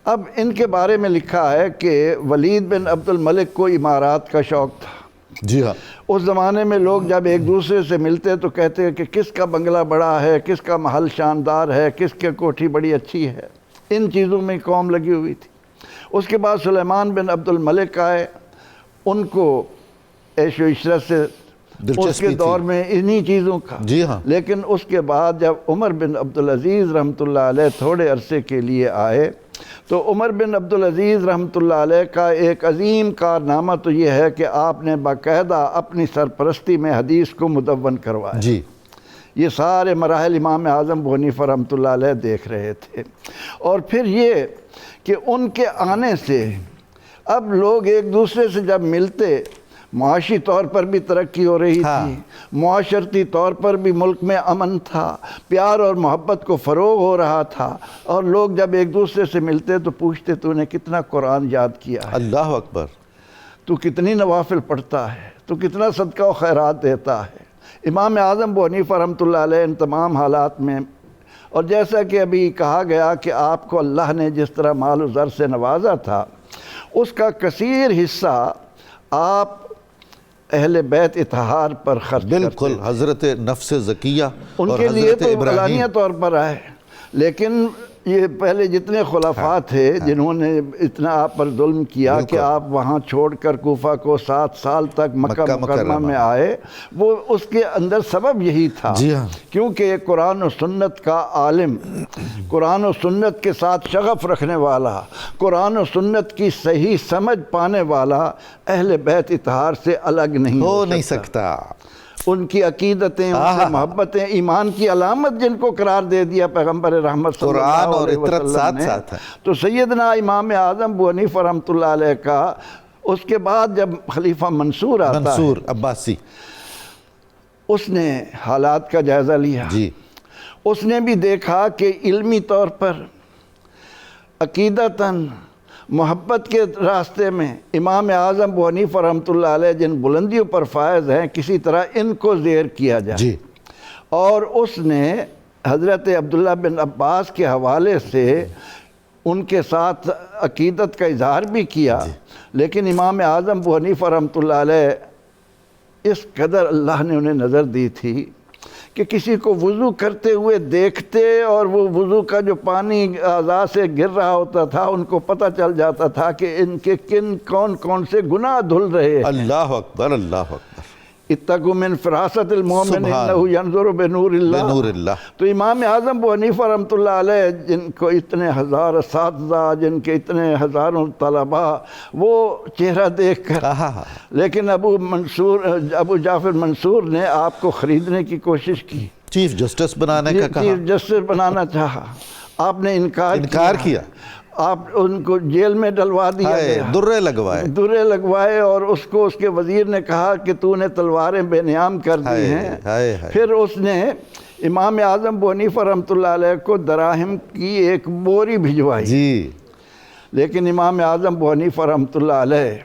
اب ان کے بارے میں لکھا ہے کہ ولید بن عبد الملک کو امارات کا شوق تھا۔ جی ہاں، اس زمانے میں لوگ جب ایک دوسرے سے ملتے تو کہتے کہ کس کا بنگلہ بڑا ہے، کس کا محل شاندار ہے، کس کی کوٹھی بڑی اچھی ہے۔ ان چیزوں میں قوم لگی ہوئی تھی۔ اس کے بعد سلیمان بن عبد الملک آئے، ان کو عیش و عشرت سے اس کے دور میں انہی چیزوں کا۔ جی ہاں، لیکن اس کے بعد جب عمر بن عبدالعزیز رحمۃ اللہ علیہ تھوڑے عرصے کے لیے آئے تو عمر بن عبدالعزیز رحمۃ اللہ علیہ کا ایک عظیم کارنامہ تو یہ ہے کہ آپ نے باقاعدہ اپنی سرپرستی میں حدیث کو مدون کروایا۔ جی، یہ سارے مراحل امام اعظم ابو حنیفہ رحمۃ اللہ علیہ دیکھ رہے تھے۔ اور پھر یہ کہ ان کے آنے سے اب لوگ ایک دوسرے سے جب ملتے، معاشی طور پر بھی ترقی ہو رہی تھی، معاشرتی طور پر بھی ملک میں امن تھا، پیار اور محبت کو فروغ ہو رہا تھا، اور لوگ جب ایک دوسرے سے ملتے تو پوچھتے تو نے کتنا قرآن یاد کیا ہے، اللہ اکبر، تو کتنی نوافل پڑھتا ہے، تو کتنا صدقہ و خیرات دیتا ہے۔ امام اعظم ابو حنیفہ رحمۃ اللہ علیہ ان تمام حالات میں، اور جیسا کہ ابھی کہا گیا کہ آپ کو اللہ نے جس طرح مال و زر سے نوازا تھا، اس کا کثیر حصہ آپ اہل بیت اطہار پر خرچ کرتے۔ بالکل، حضرت نفس زکیہ ان اور کے لیے حضرت تو ابراہیم، علانیہ طور پر آئے، لیکن یہ پہلے جتنے خلفاء تھے جنہوں نے اتنا آپ پر ظلم کیا کہ آپ وہاں چھوڑ کر کوفہ کو 7 سال تک مکہ مکرمہ میں آئے، وہ اس کے اندر سبب یہی تھا۔ جی ہاں، کیونکہ قرآن و سنت کا عالم، قرآن و سنت کے ساتھ شغف رکھنے والا، قرآن و سنت کی صحیح سمجھ پانے والا اہل بیت اطہار سے الگ نہیں ہو نہیں سکتا۔ ان کی عقیدتیں، ان سے محبتیں، ایمان کی علامت جن کو قرار دے دیا پیغمبر رحمت صلی اللہ علیہ وسلم نے، تو سیدنا امام اعظم ابو حنیفہ رحمۃ اللہ علیہ کا اس کے بعد جب خلیفہ منصور آتا ہے، منصور عباسی، اس نے حالات کا جائزہ لیا۔ جی، اس نے بھی دیکھا کہ علمی طور پر، عقیدتاً، محبت کے راستے میں امام اعظم ابو حنیفہ رحمۃ اللہ علیہ جن بلندیوں پر فائز ہیں، کسی طرح ان کو زیر کیا جائے۔ جی، اور اس نے حضرت عبداللہ بن عباس کے حوالے سے ان کے ساتھ عقیدت کا اظہار بھی کیا، لیکن امام اعظم ابو حنیفہ رحمۃ اللہ علیہ اس قدر اللہ نے انہیں نظر دی تھی کہ کسی کو وضو کرتے ہوئے دیکھتے اور وہ وضو کا جو پانی اعضاء سے گر رہا ہوتا تھا، ان کو پتہ چل جاتا تھا کہ ان کے کون کون سے گناہ دھل رہے ہیں۔ اللہ اکبر، اللہ اکبر، اتقوا من فراست المومن انہ ینظر بنور اللہ۔ بنور اللہ۔ تو امام اعظم ابو حنیفہ رحمۃ اللہ علیہ جن کو اتنے ہزار اساتذہ، جن کے اتنے ہزاروں طلباء، وہ چہرہ دیکھ کر، لیکن ابو جعفر منصور نے آپ کو خریدنے کی کوشش کی، چیف جسٹس بنانے کا کہا، چیف جسٹس بنانا چاہا، آپ نے انکار کیا، آپ ان کو جیل میں ڈلوا دیا گیا، درے لگوائے، اور اس کو اس کے وزیر نے کہا کہ تو نے تلواریں بے نیام کر دی ہیں۔ پھر اس نے امام اعظم ابو حنیفہ رحمۃ اللہ علیہ کو دراہم کی ایک بوری بھجوائی، جی، لیکن امام اعظم ابو حنیفہ رحمۃ اللہ علیہ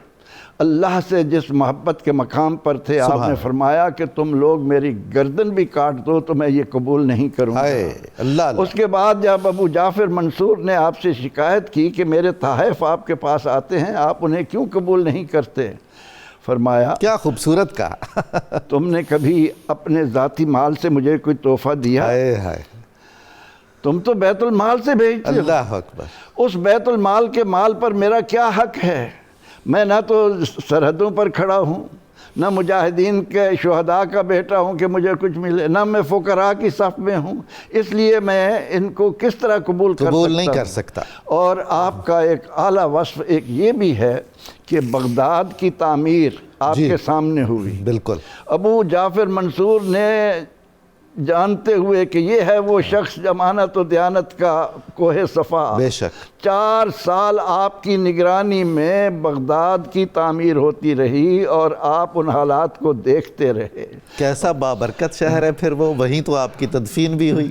اللہ سے جس محبت کے مقام پر تھے، آپ نے فرمایا کہ تم لوگ میری گردن بھی کاٹ دو تو میں یہ قبول نہیں کروں گا۔ اس کے بعد جب ابو جعفر منصور نے آپ سے شکایت کی کہ میرے تحائف آپ کے پاس آتے ہیں، آپ انہیں کیوں قبول نہیں کرتے، فرمایا کیا خوبصورت کہا، تم نے کبھی اپنے ذاتی مال سے مجھے کوئی تحفہ دیا؟ تم تو بیت المال سے بھیجتے ہو۔ اللہ اکبر۔ اس بیت المال کے مال پر میرا کیا حق ہے؟ میں نہ تو سرحدوں پر کھڑا ہوں، نہ مجاہدین کے شہداء کا بیٹا ہوں کہ مجھے کچھ ملے، نہ میں فقراء کی صف میں ہوں، اس لیے میں ان کو کس طرح قبول نہیں کر سکتا۔ اور آپ کا ایک اعلیٰ وصف ایک یہ بھی ہے کہ بغداد کی تعمیر آپ کے سامنے ہوئی۔ بالکل۔ ابو جعفر منصور نے جانتے ہوئے کہ یہ ہے وہ شخص امانت و دیانت کا کوہ صفا، بے شک 4 سال آپ کی نگرانی میں بغداد کی تعمیر ہوتی رہی اور آپ ان حالات کو دیکھتے رہے۔ کیسا بابرکت شہر ہے پھر وہ، وہیں تو آپ کی تدفین بھی ہوئی۔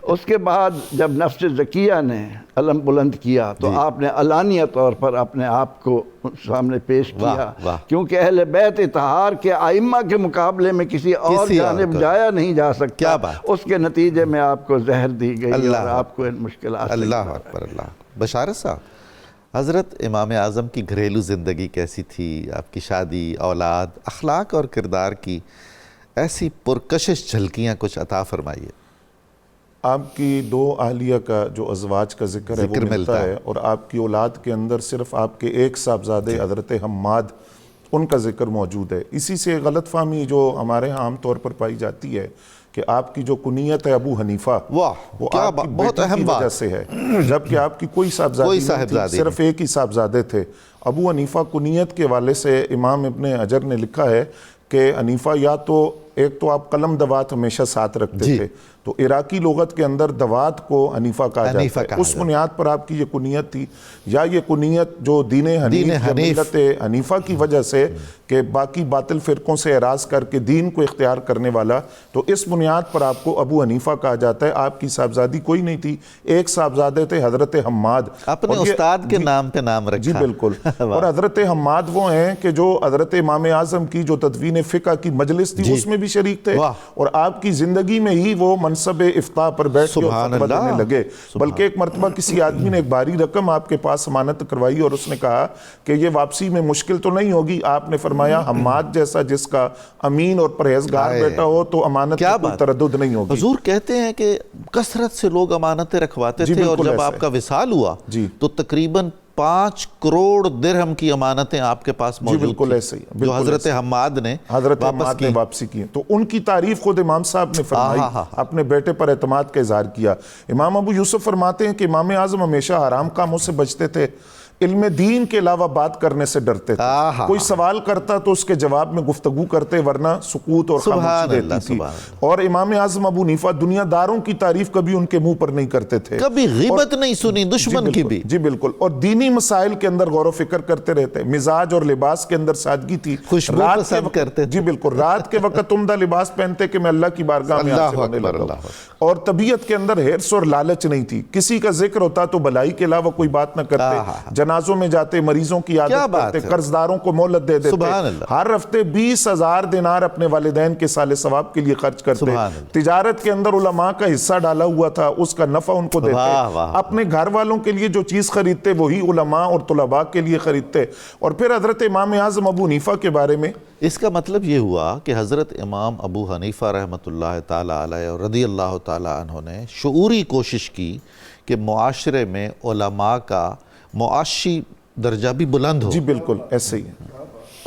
اس کے بعد جب نفس زکیہ نے علم بلند کیا تو آپ نے علانیہ طور پر اپنے آپ کو سامنے پیش کیا، کیونکہ اہل بیت اطہار کے ائمہ کے مقابلے میں کسی اور جانب جایا نہیں جا سکتا۔ اس کے نتیجے میں آپ کو زہر دی گئی اور آپ کو ان مشکلات۔ اللہ اکبر، اللہ۔ بشارت صاحب، حضرت امام اعظم کی گھریلو زندگی کیسی تھی؟ آپ کی شادی، اولاد، اخلاق اور کردار کی ایسی پرکشش جھلکیاں کچھ عطا فرمائیے۔ آپ کی 2 اہلیہ کا جو ازواج کا ذکر ہے وہ ملتا ہے، اور آپ کی اولاد کے اندر صرف آپ کے ایک صاحبزادے حضرت حماد ان کا ذکر موجود ہے۔ اسی سے غلط فہمی جو ہمارے ہاں عام طور پر پائی جاتی ہے کہ آپ کی جو کنیت ہے ابو حنیفہ، وہ آپ کی بیٹی کی وجہ سے ہے، جبکہ آپ کی کوئی صاحبزادی نہیں تھی، صرف ایک ہی صاحبزادے تھے۔ ابو حنیفہ کنیت کے حوالے سے امام ابن حجر نے لکھا ہے کہ حنیفہ یا تو ایک تو آپ قلم دوات ہمیشہ ساتھ رکھتے تھے، تو عراقی لغت کے اندر دوات کو حنیفہ کہا جاتا ہے، اس بنیاد پر آپ کی یہ کنیت تھی، یا یہ کنیت جو دین حنیف ملت حنیفہ کی وجہ سے کہ باقی باطل فرقوں سے اعراض کر کے دین کو اختیار کرنے والا، تو اس بنیاد پر آپ کو ابو حنیفہ کہا جاتا ہے۔ آپ کی صاحبزادی کوئی نہیں تھی، ایک صاحبزادے تھے حضرت حماد، اپنے استاد کے نام پہ نام رکھا۔ جی بالکل۔ اور حضرت حماد وہ ہیں کہ جو حضرت امام اعظم کی جو تدوین فقہ کی مجلس تھی اس میں بھی شریک تھے، اور آپ کی زندگی میں ہی وہ منصب افتاء پر بیٹھ کے فتویٰ دینے لگے۔ بلکہ ایک مرتبہ کسی آدمی نے ایک بھاری رقم آپ کے پاس امانت کروائی اور اس نے کہا کہ یہ واپسی میں مشکل تو نہیں ہوگی؟ آپ نے فرمایا حماد جیسا جس کا امین اور پرہیزگار بیٹا ہو تو امانت میں کوئی تردد نہیں ہوگی۔ حضور کہتے ہیں کہ کثرت سے لوگ امانتیں رکھواتے تھے، اور جب آپ کا وصال ہوا تو تقریباً 5 کروڑ درہم کی امانتیں آپ کے پاس موجود تھیں، جو حضرت حماد نے واپسی کی۔ تو ان کی تعریف خود امام صاحب نے فرمائی، اپنے بیٹے پر اعتماد کا اظہار کیا۔ امام ابو یوسف فرماتے ہیں کہ امام اعظم ہمیشہ حرام کاموں سے بچتے تھے، علم دین کے علاوہ بات کرنے سے ڈرتے تھے، کوئی سوال کرتا تو اس کے جواب میں گفتگو کرتے، ورنہ سکوت اور خاموشی دیتی تھی۔ اور امام اعظم ابو حنیفہ دنیا داروں کی تعریف کبھی ان کے منہ پر نہیں کرتے تھے، کبھی غیبت نہیں سنی دشمن کی بھی۔ جی بالکل۔ اور دینی مسائل کے اندر غور و فکر کرتے رہتے، مزاج اور لباس کے اندر سادگی تھی، خوشبو پسند کرتے۔ جی بالکل، رات کے وقت عمدہ لباس پہنتے کہ میں اللہ کی بارگاہ میں حاضر ہونے لگا، اور طبیعت کے اندر حرص اور لالچ نہیں تھی، کسی کا ذکر ہوتا تو بھلائی کے علاوہ کوئی بات نہ کرتے، جنازوں میں جاتے، مریضوں کی عادت کرتے، قرضداروں کو مہلت دے دیتے، ہر ہفتے 20,000 دینار اپنے والدین کے سال ثواب کے لیے خرچ کرتے، تجارت کے اندر علماء کا حصہ ڈالا ہوا تھا، اس کا نفع ان کو دیتے، اپنے گھر والوں کے لیے جو چیز خریدتے وہی علماء اور طلباء کے لیے خریدتے۔ اور پھر حضرت امام اعظم ابو حنیفہ کے بارے میں اس کا مطلب یہ ہوا کہ حضرت امام ابو حنیفہ رحمۃ اللہ تعالیٰ علیہ اور رضی اللہ تعالیٰ عنہ نے شعوری کوشش کی کہ معاشرے میں علماء کا معاشی درجہ بھی بلند ہو۔ جی بالکل ایسے ہی ہے۔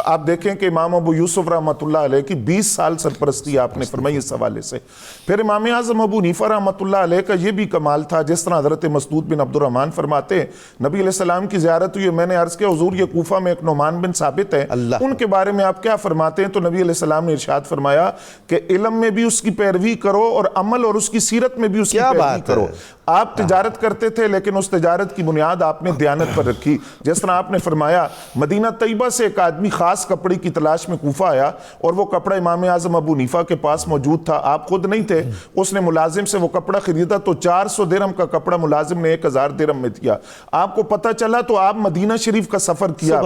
آپ دیکھیں کہ امام ابو یوسف رحمۃ اللہ علیہ کی 20 سال سرپرستی آپ نے فرمائی اس حوالے سے۔ پھر امام اعظم ابو حنیفہ رحمۃ اللہ علیہ کا یہ بھی کمال تھا، جس طرح حضرت مسعود بن عبد الرحمن فرماتے ہیں نبی علیہ السلام کی زیارت ہوئی، میں نے عرض کیا حضور یہ کوفہ میں ایک نعمان بن ثابت ہے، ان کے بارے میں آپ کیا فرماتے ہیں؟ تو نبی علیہ السلام نے ارشاد فرمایا کہ علم میں بھی اس کی پیروی کرو اور عمل اور اس کی سیرت میں بھی اس کی پیروی کرو۔ آپ تجارت کرتے تھے لیکن اس تجارت کی بنیاد آپ نے دیانت پر رکھی، جس طرح آپ نے فرمایا مدینہ طیبہ سے ایک آدمی خاص کپڑے کی تلاش میں کوفہ آیا اور وہ کپڑا امام اعظم ابو حنیفہ کے پاس موجود تھا، آپ خود نہیں تھے، اس نے ملازم سے وہ کپڑا خریدا تو 400 درہم کا کپڑا ملازم نے 1000 درہم میں دیا۔ آپ کو پتہ چلا تو آپ مدینہ شریف کا سفر کیا،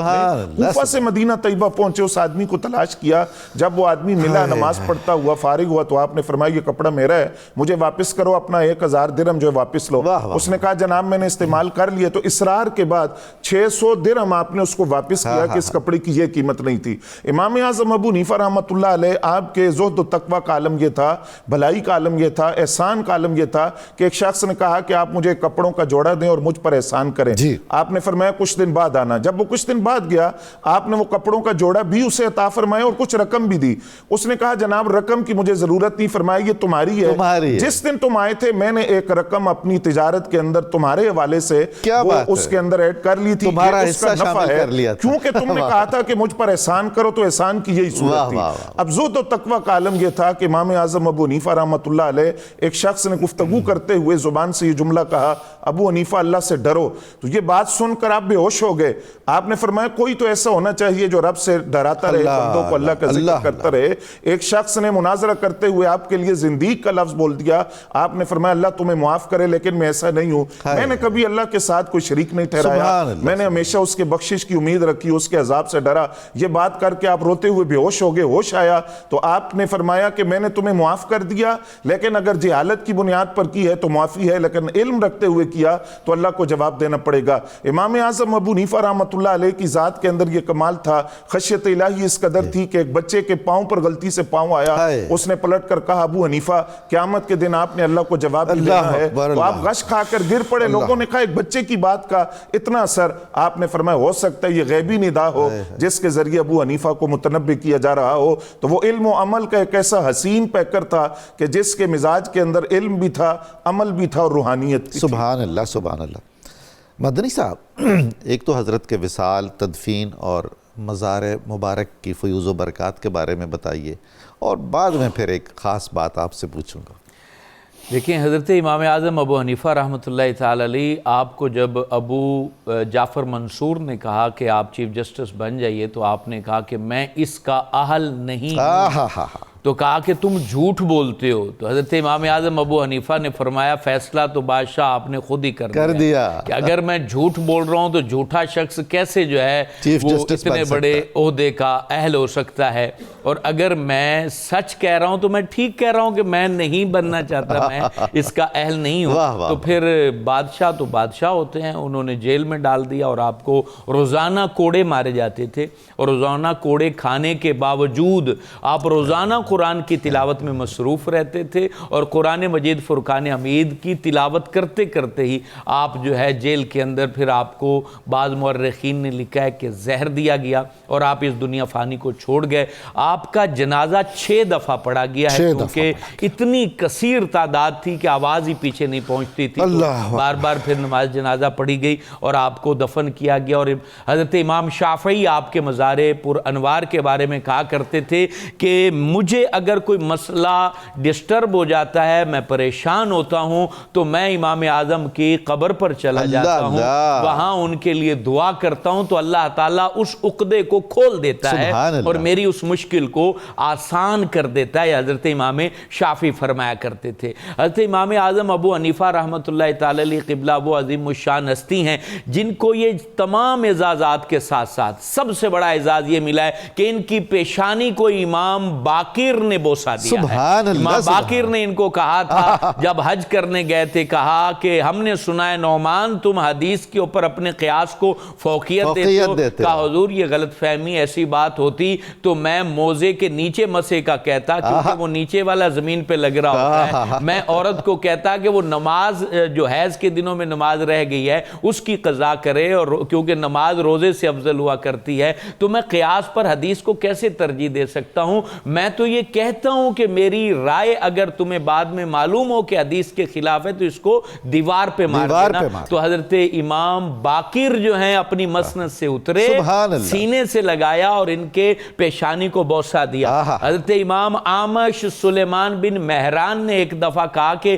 کوفہ سے مدینہ طیبہ پہنچے، اس آدمی کو تلاش کیا، جب وہ آدمی ملا نماز پڑھتا ہوا فارغ ہوا تو آپ نے فرمایا یہ کپڑا میرا ہے، مجھے واپس کرو اپنا 1000 درہم جو ہے واپس لو. اس نے کہا جناب میں نے استعمال کر لیے. تو اسرار کے بعد 600 درہم آپ نے اس کو واپس کیا کہ اس کپڑے کی یہ قیمت نہیں تھی. امام اعظم ابو حنیفہ رحمۃ اللہ علیہ آپ کے زہد و تقوی کا عالم یہ تھا, بھلائی کا عالم یہ تھا, احسان کا عالم یہ تھا کہ ایک شخص نے کہا کہ آپ مجھے کپڑوں کا جوڑا دیں اور مجھ پر احسان کریں. آپ نے فرمایا کچھ دن بعد آنا. جب وہ کچھ دن بعد گیا آپ نے وہ کپڑوں کا جوڑا بھی اسے عطا فرمایا اور کچھ رقم بھی دی. اس نے کہا جناب رقم کی مجھے ضرورت نہیں. فرمایا یہ تمہاری ہے, جس دن تم آئے تھے میں نے ایک رقم اپنی تجارت کے اندر تمہارے حوالے سے وہ اس کے اندر ایڈ کر لی تھی, یہ اس کا نفع ہے کیونکہ تم نے کہا تھا کہ مجھ پر احسان کرو, تو احسان کی یہی صورت تھی. اب زہد و تقوی کا عالم یہ تھا کہ امام اعظم ابو حنیفہ رحمۃ اللہ علیہ ایک شخص نے گفتگو کرتے ہوئے زبان سے یہ جملہ کہا ابو حنیفہ اللہ سے ڈرو. تو یہ بات سن کر آپ بے ہوش ہو گئے. آپ نے فرمایا کوئی تو ایسا ہونا چاہیے جو رب سے ڈراتا رہے, بندوں کو اللہ کا ذکر کرتا رہے. ایک شخص نے مناظرہ کرتے ہوئے آپ کے لیے زندیق کا لفظ بول دیا. آپ نے فرمایا اللہ تمہیں معاف کرے لیکن میں ایسا نہیں ہوں, میں نے کبھی اللہ کے ساتھ کوئی شریک نہیں ٹھہرایا, میں نے ہمیشہ اس کے بخشش کی امید رکھی, اس کے عذاب سے ڈرا. یہ بات کر کے آپ روتے ہوئے بے ہوش ہو گئے. ہوش آیا تو آپ نے فرمایا کہ میں نے تمہیں معاف کر دیا, لیکن اگر جہالت کی بنیاد پر کی ہے تو معافی ہے, لیکن علم رکھتے ہوئے کیا تو اللہ کو جواب دینا پڑے گا. امام اعظم ابو حنیفہ رحمۃ اللہ علیہ کی ذات کے اندر یہ کمال تھا, خشیت الہی اس قدر تھی کہ ایک بچے کے پاؤں پر غلطی سے پاؤں آیا, اس نے پلٹ کر کہا ابو حنیفہ قیامت کے دن آپ نے اللہ کو جواب دینا ہے. تو آپ غش کھا کر گر پڑے. لوگوں نے کہا ایک بچے کی بات کا اتنا اثر. آپ نے فرمایا ہو سکتا ہے یہ غیبی ندا ہو جس کے ذریعے ابو حنیفہ کو متنبہ کیا جا رہا ہو. تو وہ علم و عمل کا ایک ایسا حسین پیکر تھا کہ جس کے مزاج کے اندر علم بھی تھا, عمل بھی تھا اور روحانیت بھی. سبحان اللہ سبحان اللہ. مدنی صاحب, ایک تو حضرت کے وصال, تدفین اور مزار مبارک کی فیوز و برکات کے بارے میں بتائیے, اور بعد میں پھر ایک خاص بات آپ سے پوچھوں گا. دیکھیں حضرت امام اعظم ابو حنیفہ رحمۃ اللہ تعالی علیہ آپ کو جب ابو جعفر منصور نے کہا کہ آپ چیف جسٹس بن جائیے تو آپ نے کہا کہ میں اس کا اہل نہیں ہوں. تو کہا کہ تم جھوٹ بولتے ہو. تو حضرت امام اعظم ابو حنیفہ نے فرمایا فیصلہ تو بادشاہ آپ نے خود ہی کر دیا کہ اگر میں جھوٹ بول رہا ہوں تو جھوٹا شخص کیسے جو ہے وہ اتنے بڑے عہدے کا اہل ہو سکتا ہے, اور اگر میں سچ کہہ رہا ہوں تو میں ٹھیک کہہ رہا ہوں کہ میں نہیں بننا چاہتا, میں اس کا اہل نہیں ہوں. تو پھر بادشاہ تو بادشاہ ہوتے ہیں, انہوں نے جیل میں ڈال دیا اور آپ کو روزانہ کوڑے مارے جاتے تھے, اور روزانہ کوڑے کھانے کے باوجود آپ روزانہ قرآن کی تلاوت میں مصروف رہتے تھے, اور قرآن مجید فرقان حمید کی تلاوت کرتے کرتے ہی آپ جو ہے جیل کے اندر, پھر آپ کو بعض مورخین نے لکھا ہے کہ زہر دیا گیا اور آپ اس دنیا فانی کو چھوڑ گئے. آپ کا جنازہ 6 دفعہ پڑھا گیا ہے کیونکہ اتنی کثیر تعداد تھی کہ آواز ہی پیچھے نہیں پہنچتی تھی, بار بار پھر نماز جنازہ پڑھی گئی اور آپ کو دفن کیا گیا. اور حضرت امام شافعی آپ کے مزار پر انوار کے بارے میں کہا کرتے تھے کہ مجھے اگر کوئی مسئلہ ڈسٹرب ہو جاتا ہے, میں پریشان ہوتا ہوں, تو میں امام اعظم کی قبر پر چلا جاتا ہوں, وہاں ان کے لیے دعا کرتا ہوں, تو اللہ تعالیٰ اس عقدے کو کھول دیتا ہے اور میری اس مشکل کو آسان کر دیتا ہے. حضرت امام شافعی فرمایا کرتے تھے. حضرت امام اعظم ابو حنیفہ رحمۃ اللہ تعالی علیہ قبلہ وہ عظیم الشان ہستی ہیں جن کو یہ تمام اعزازات کے ساتھ ساتھ سب سے بڑا اعزاز یہ ملا ہے کہ ان کی پیشانی کو امام باقر نے بوسا دیا ہے. امام باقر نے ان کو کہا تھا جب حج کرنے گئے تھے, کہا کہ ہم نے سنا ہے نعمان تم حدیث کے اوپر اپنے قیاس کو فوقیت دیتے ہو. کہا حضور یہ غلط فہمی, ایسی بات ہوتی تو میں موزے کے نیچے مسے کا کہتا کیونکہ وہ نیچے والا زمین پہ لگ رہا ہوتا ہے. میں عورت کو کہتا کہ وہ نماز جو حیض کے دنوں میں نماز رہ گئی ہے اس کی قضا کرے, اور کیونکہ نماز روزے سے افضل ہوا کرتی ہے, تو میں قیاس پر حدیث کو کیسے ترجیح دے سکتا ہوں. میں تو یہ کہتا ہوں کہ میری رائے اگر تمہیں بعد میں معلوم ہو کہ حدیث کے خلاف ہے تو اس کو دیوار پہ مار دینا. تو حضرت امام باقر جو ہیں اپنی مسند سے اترے, سینے سے لگایا اور ان کے پیشانی کو بوسا دیا. حضرت امام عامش سلیمان بن مہران نے ایک دفعہ کہا کہ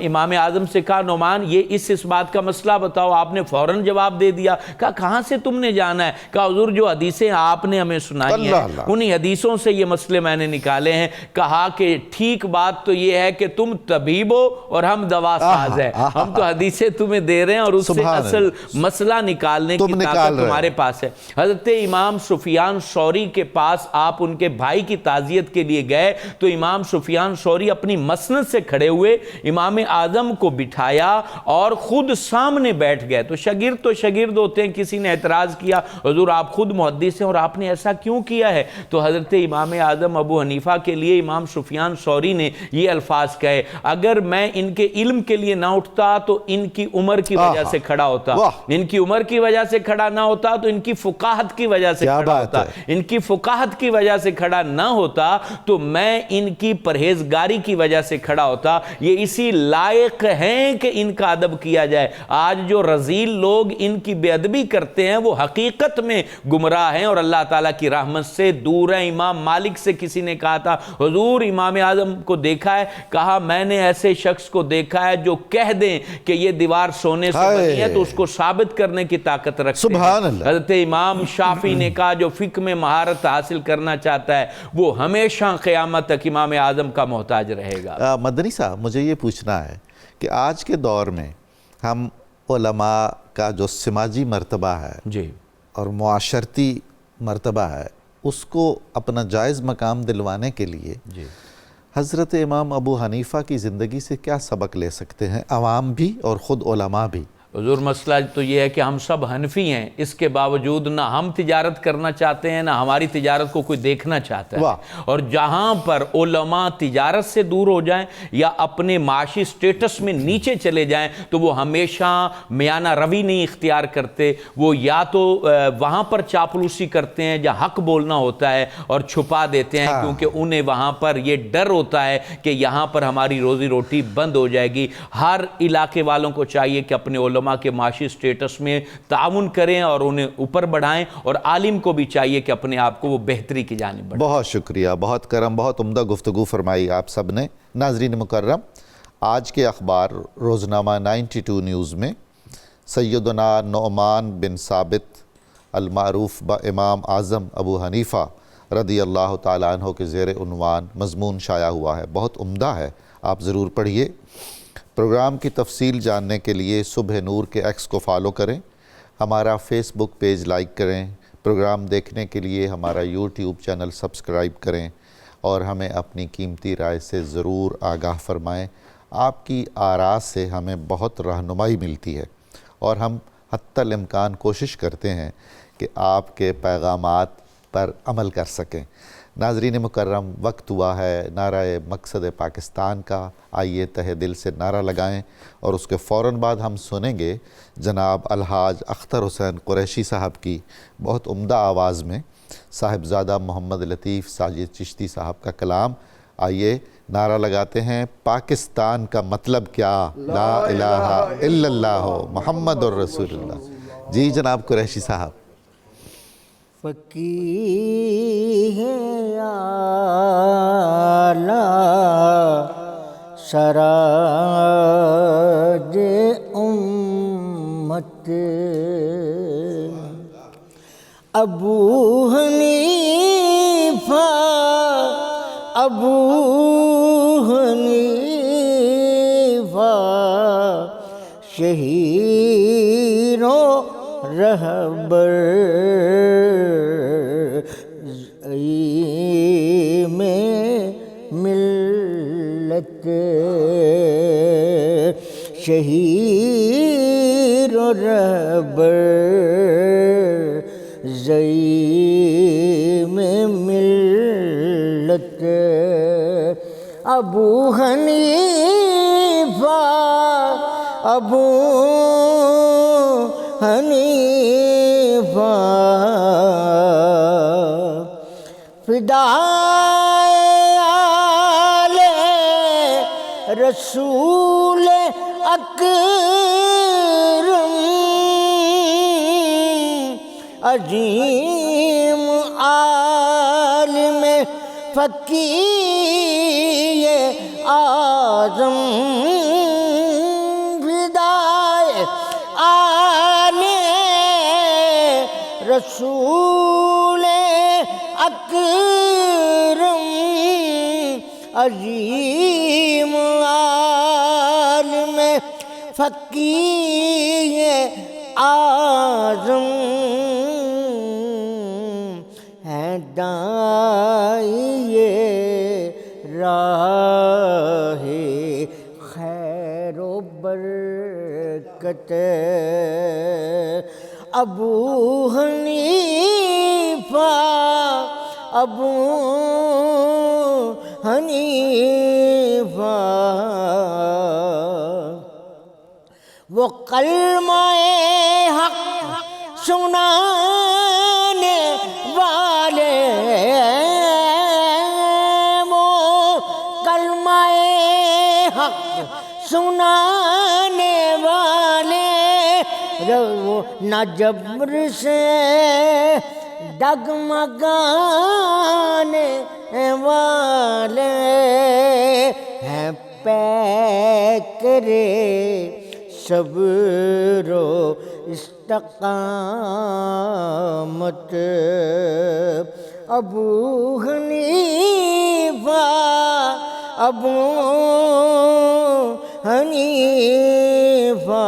امام اعظم سے کہا نعمان یہ اس بات کا مسئلہ بتاؤ. آپ نے فوراً جواب دے دیا. کہا کہاں سے تم نے جانا ہے؟ کہا حضور جو حدیثیں آپ نے ہمیں سنائی ہیں انہی حدیثوں سے یہ مسئلے میں نے نکالے ہیں، کہا کہ ٹھیک بات تو یہ ہے کہ تم طبیب ہو اور ہم دوا ساز ہیں، ہم تو حدیثیں تمہیں دے رہے ہیں اور اس سے اصل مسئلہ نکالنے کی طاقت تمہارے پاس ہے۔ حضرت امام سفیان ثوری کے پاس آپ ان کے بھائی کی تعزیت کے لیے گئے تو امام سفیان ثوری اپنی مسند سے کھڑے ہوئے، امام اعظم کو بٹھایا اور خود سامنے بیٹھ گئے۔ تو شاگرد ہوتے ہیں، کسی نے اعتراض کیا حضور آپ خود محدث ہیں اور آپ نے ایسا کیوں کیا ہے؟ تو حضرت امام اعظم ابو حنیفہ کے لیے امام سفیان ثوری نے یہ الفاظ کہے، اگر میں ان کے علم کے لیے نہ اٹھتا تو ان کی عمر کی وجہ سے کھڑا ہوتا، ان کی عمر کی وجہ سے کھڑا نہ ہوتا تو ان کی فقاہت کی وجہ سے کھڑا ہوتا، ان کی فقاہت کی وجہ سے کھڑا نہ ہوتا تو میں ان کی پرہیزگاری کی وجہ سے کھڑا ہوتا۔ یہ اسی لائق ہیں کہ ان کا ادب کیا جائے۔ آج جو رذیل لوگ ان کی بے ادبی کرتے ہیں وہ حقیقت میں گمراہ ہیں اور اللہ تعالیٰ کی رحمت سے دور ہیں۔ امام مالک سے کسی نے کہا تھا حضور امام اعظم کو دیکھا ہے؟ کہا میں نے ایسے شخص کو دیکھا ہے جو کہہ دیں کہ یہ دیوار سونے سے بنی ہے تو اس کو ثابت کرنے کی طاقت رکھتے ہیں۔ حضرت امام شافعی نے کہا جو فقہ میں مہارت حاصل کرنا چاہتا ہے وہ ہمیشہ قیامت تک امام اعظم کا محتاج رہے گا۔ مدنی صاحب مجھے یہ پوچھنا ہے کہ آج کے دور میں ہم علماء کا جو سماجی مرتبہ ہے جی اور معاشرتی مرتبہ ہے اس کو اپنا جائز مقام دلوانے کے لیے حضرت امام ابو حنیفہ کی زندگی سے کیا سبق لے سکتے ہیں عوام بھی اور خود علماء بھی؟ حضور مسئلہ تو یہ ہے کہ ہم سب حنفی ہیں، اس کے باوجود نہ ہم تجارت کرنا چاہتے ہیں نہ ہماری تجارت کو کوئی دیکھنا چاہتا ہے، اور جہاں پر علماء تجارت سے دور ہو جائیں یا اپنے معاشی سٹیٹس میں نیچے چلے جائیں تو وہ ہمیشہ میانہ روی نہیں اختیار کرتے، وہ یا تو وہاں پر چاپلوسی کرتے ہیں جہاں حق بولنا ہوتا ہے اور چھپا دیتے ہیں کیونکہ انہیں وہاں پر یہ ڈر ہوتا ہے کہ یہاں پر ہماری روزی روٹی بند ہو جائے گی۔ ہر علاقے والوں کو چاہیے کہ اپنے علماء کے معاشی سٹیٹس میں تعاون کریں اور انہیں اوپر بڑھائیں، اور عالم کو بھی چاہیے کہ اپنے آپ کو وہ بہتری کی جانب بڑھائیں۔ بہت شکریہ، بہت کرم، بہت عمدہ گفتگو فرمائی آپ سب نے۔ ناظرین مکرم، آج کے اخبار روزنامہ 92 نیوز میں سیدنا نعمان بن ثابت المعروف امام اعظم ابو حنیفہ رضی اللہ تعالیٰ عنہ کے زیر عنوان مضمون شائع ہوا ہے، بہت عمدہ ہے، آپ ضرور پڑھیے۔ پروگرام کی تفصیل جاننے کے لیے صبح نور کے ایکس کو فالو کریں، ہمارا فیس بک پیج لائک کریں، پروگرام دیکھنے کے لیے ہمارا یوٹیوب چینل سبسکرائب کریں اور ہمیں اپنی قیمتی رائے سے ضرور آگاہ فرمائیں۔ آپ کی آراء سے ہمیں بہت رہنمائی ملتی ہے اور ہم حتی الامکان کوشش کرتے ہیں کہ آپ کے پیغامات پر عمل کر سکیں۔ ناظرین مکرم، وقت ہوا ہے نعرہ مقصد پاکستان کا، آئیے تہ دل سے نعرہ لگائیں، اور اس کے فوراً بعد ہم سنیں گے جناب الحاج اختر حسین قریشی صاحب کی بہت عمدہ آواز میں صاحبزادہ محمد لطیف ساجد چشتی صاحب کا کلام۔ آئیے نعرہ لگاتے ہیں، پاکستان کا مطلب کیا؟ لا الہ الا اللہ محمد الرسول اللہ۔ جی جناب قریشی صاحب۔ فقیہ اعلیٰ سراج امت ابو حنیفہ شہیر و رہبر میں ملت، شہیر و رہبر زعیم ملت، ابو حنیفہ فدائے آل رسول اکرم، عظیم عالم فقیہ اعظم، فدائے آل رسول اکرم عظیم عالم فقیہ اعظم ہیں داعیے راہ خیر و برکت ابو حنیفہ ابو حنیفہ وہ کلمہ حق سنانے والے وہ کلمہ حق سنانے والے وہ نہ جبر سے ڈگمگانے والے ہیں پیکرے صبر و استقامت ابو حنیفہ ابو حنیفہ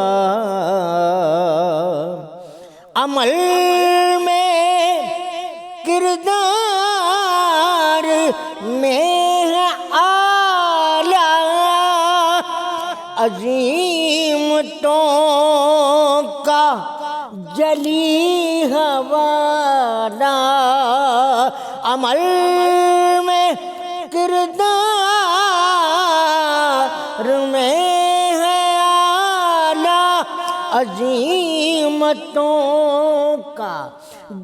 عمل میں کردار میں ہے اعلیٰ عظیمتوں کا جلی حوالہ عمل میں کردار میں ہے اعلیٰ عظیمتوں کا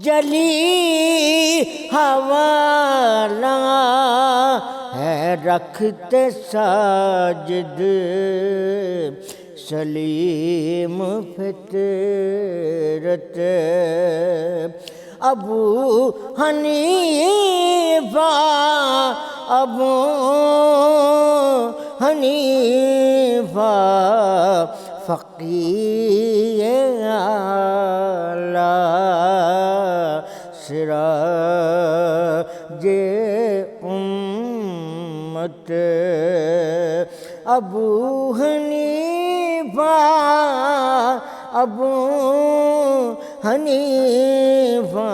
جلی حوالہ ہے رکھتے ساجد سلیم فطرت ابو حنیفہ ابو حنیفہ فقیہ اعلیٰ سراج امت ابو حنیفہ ابو حنیفہ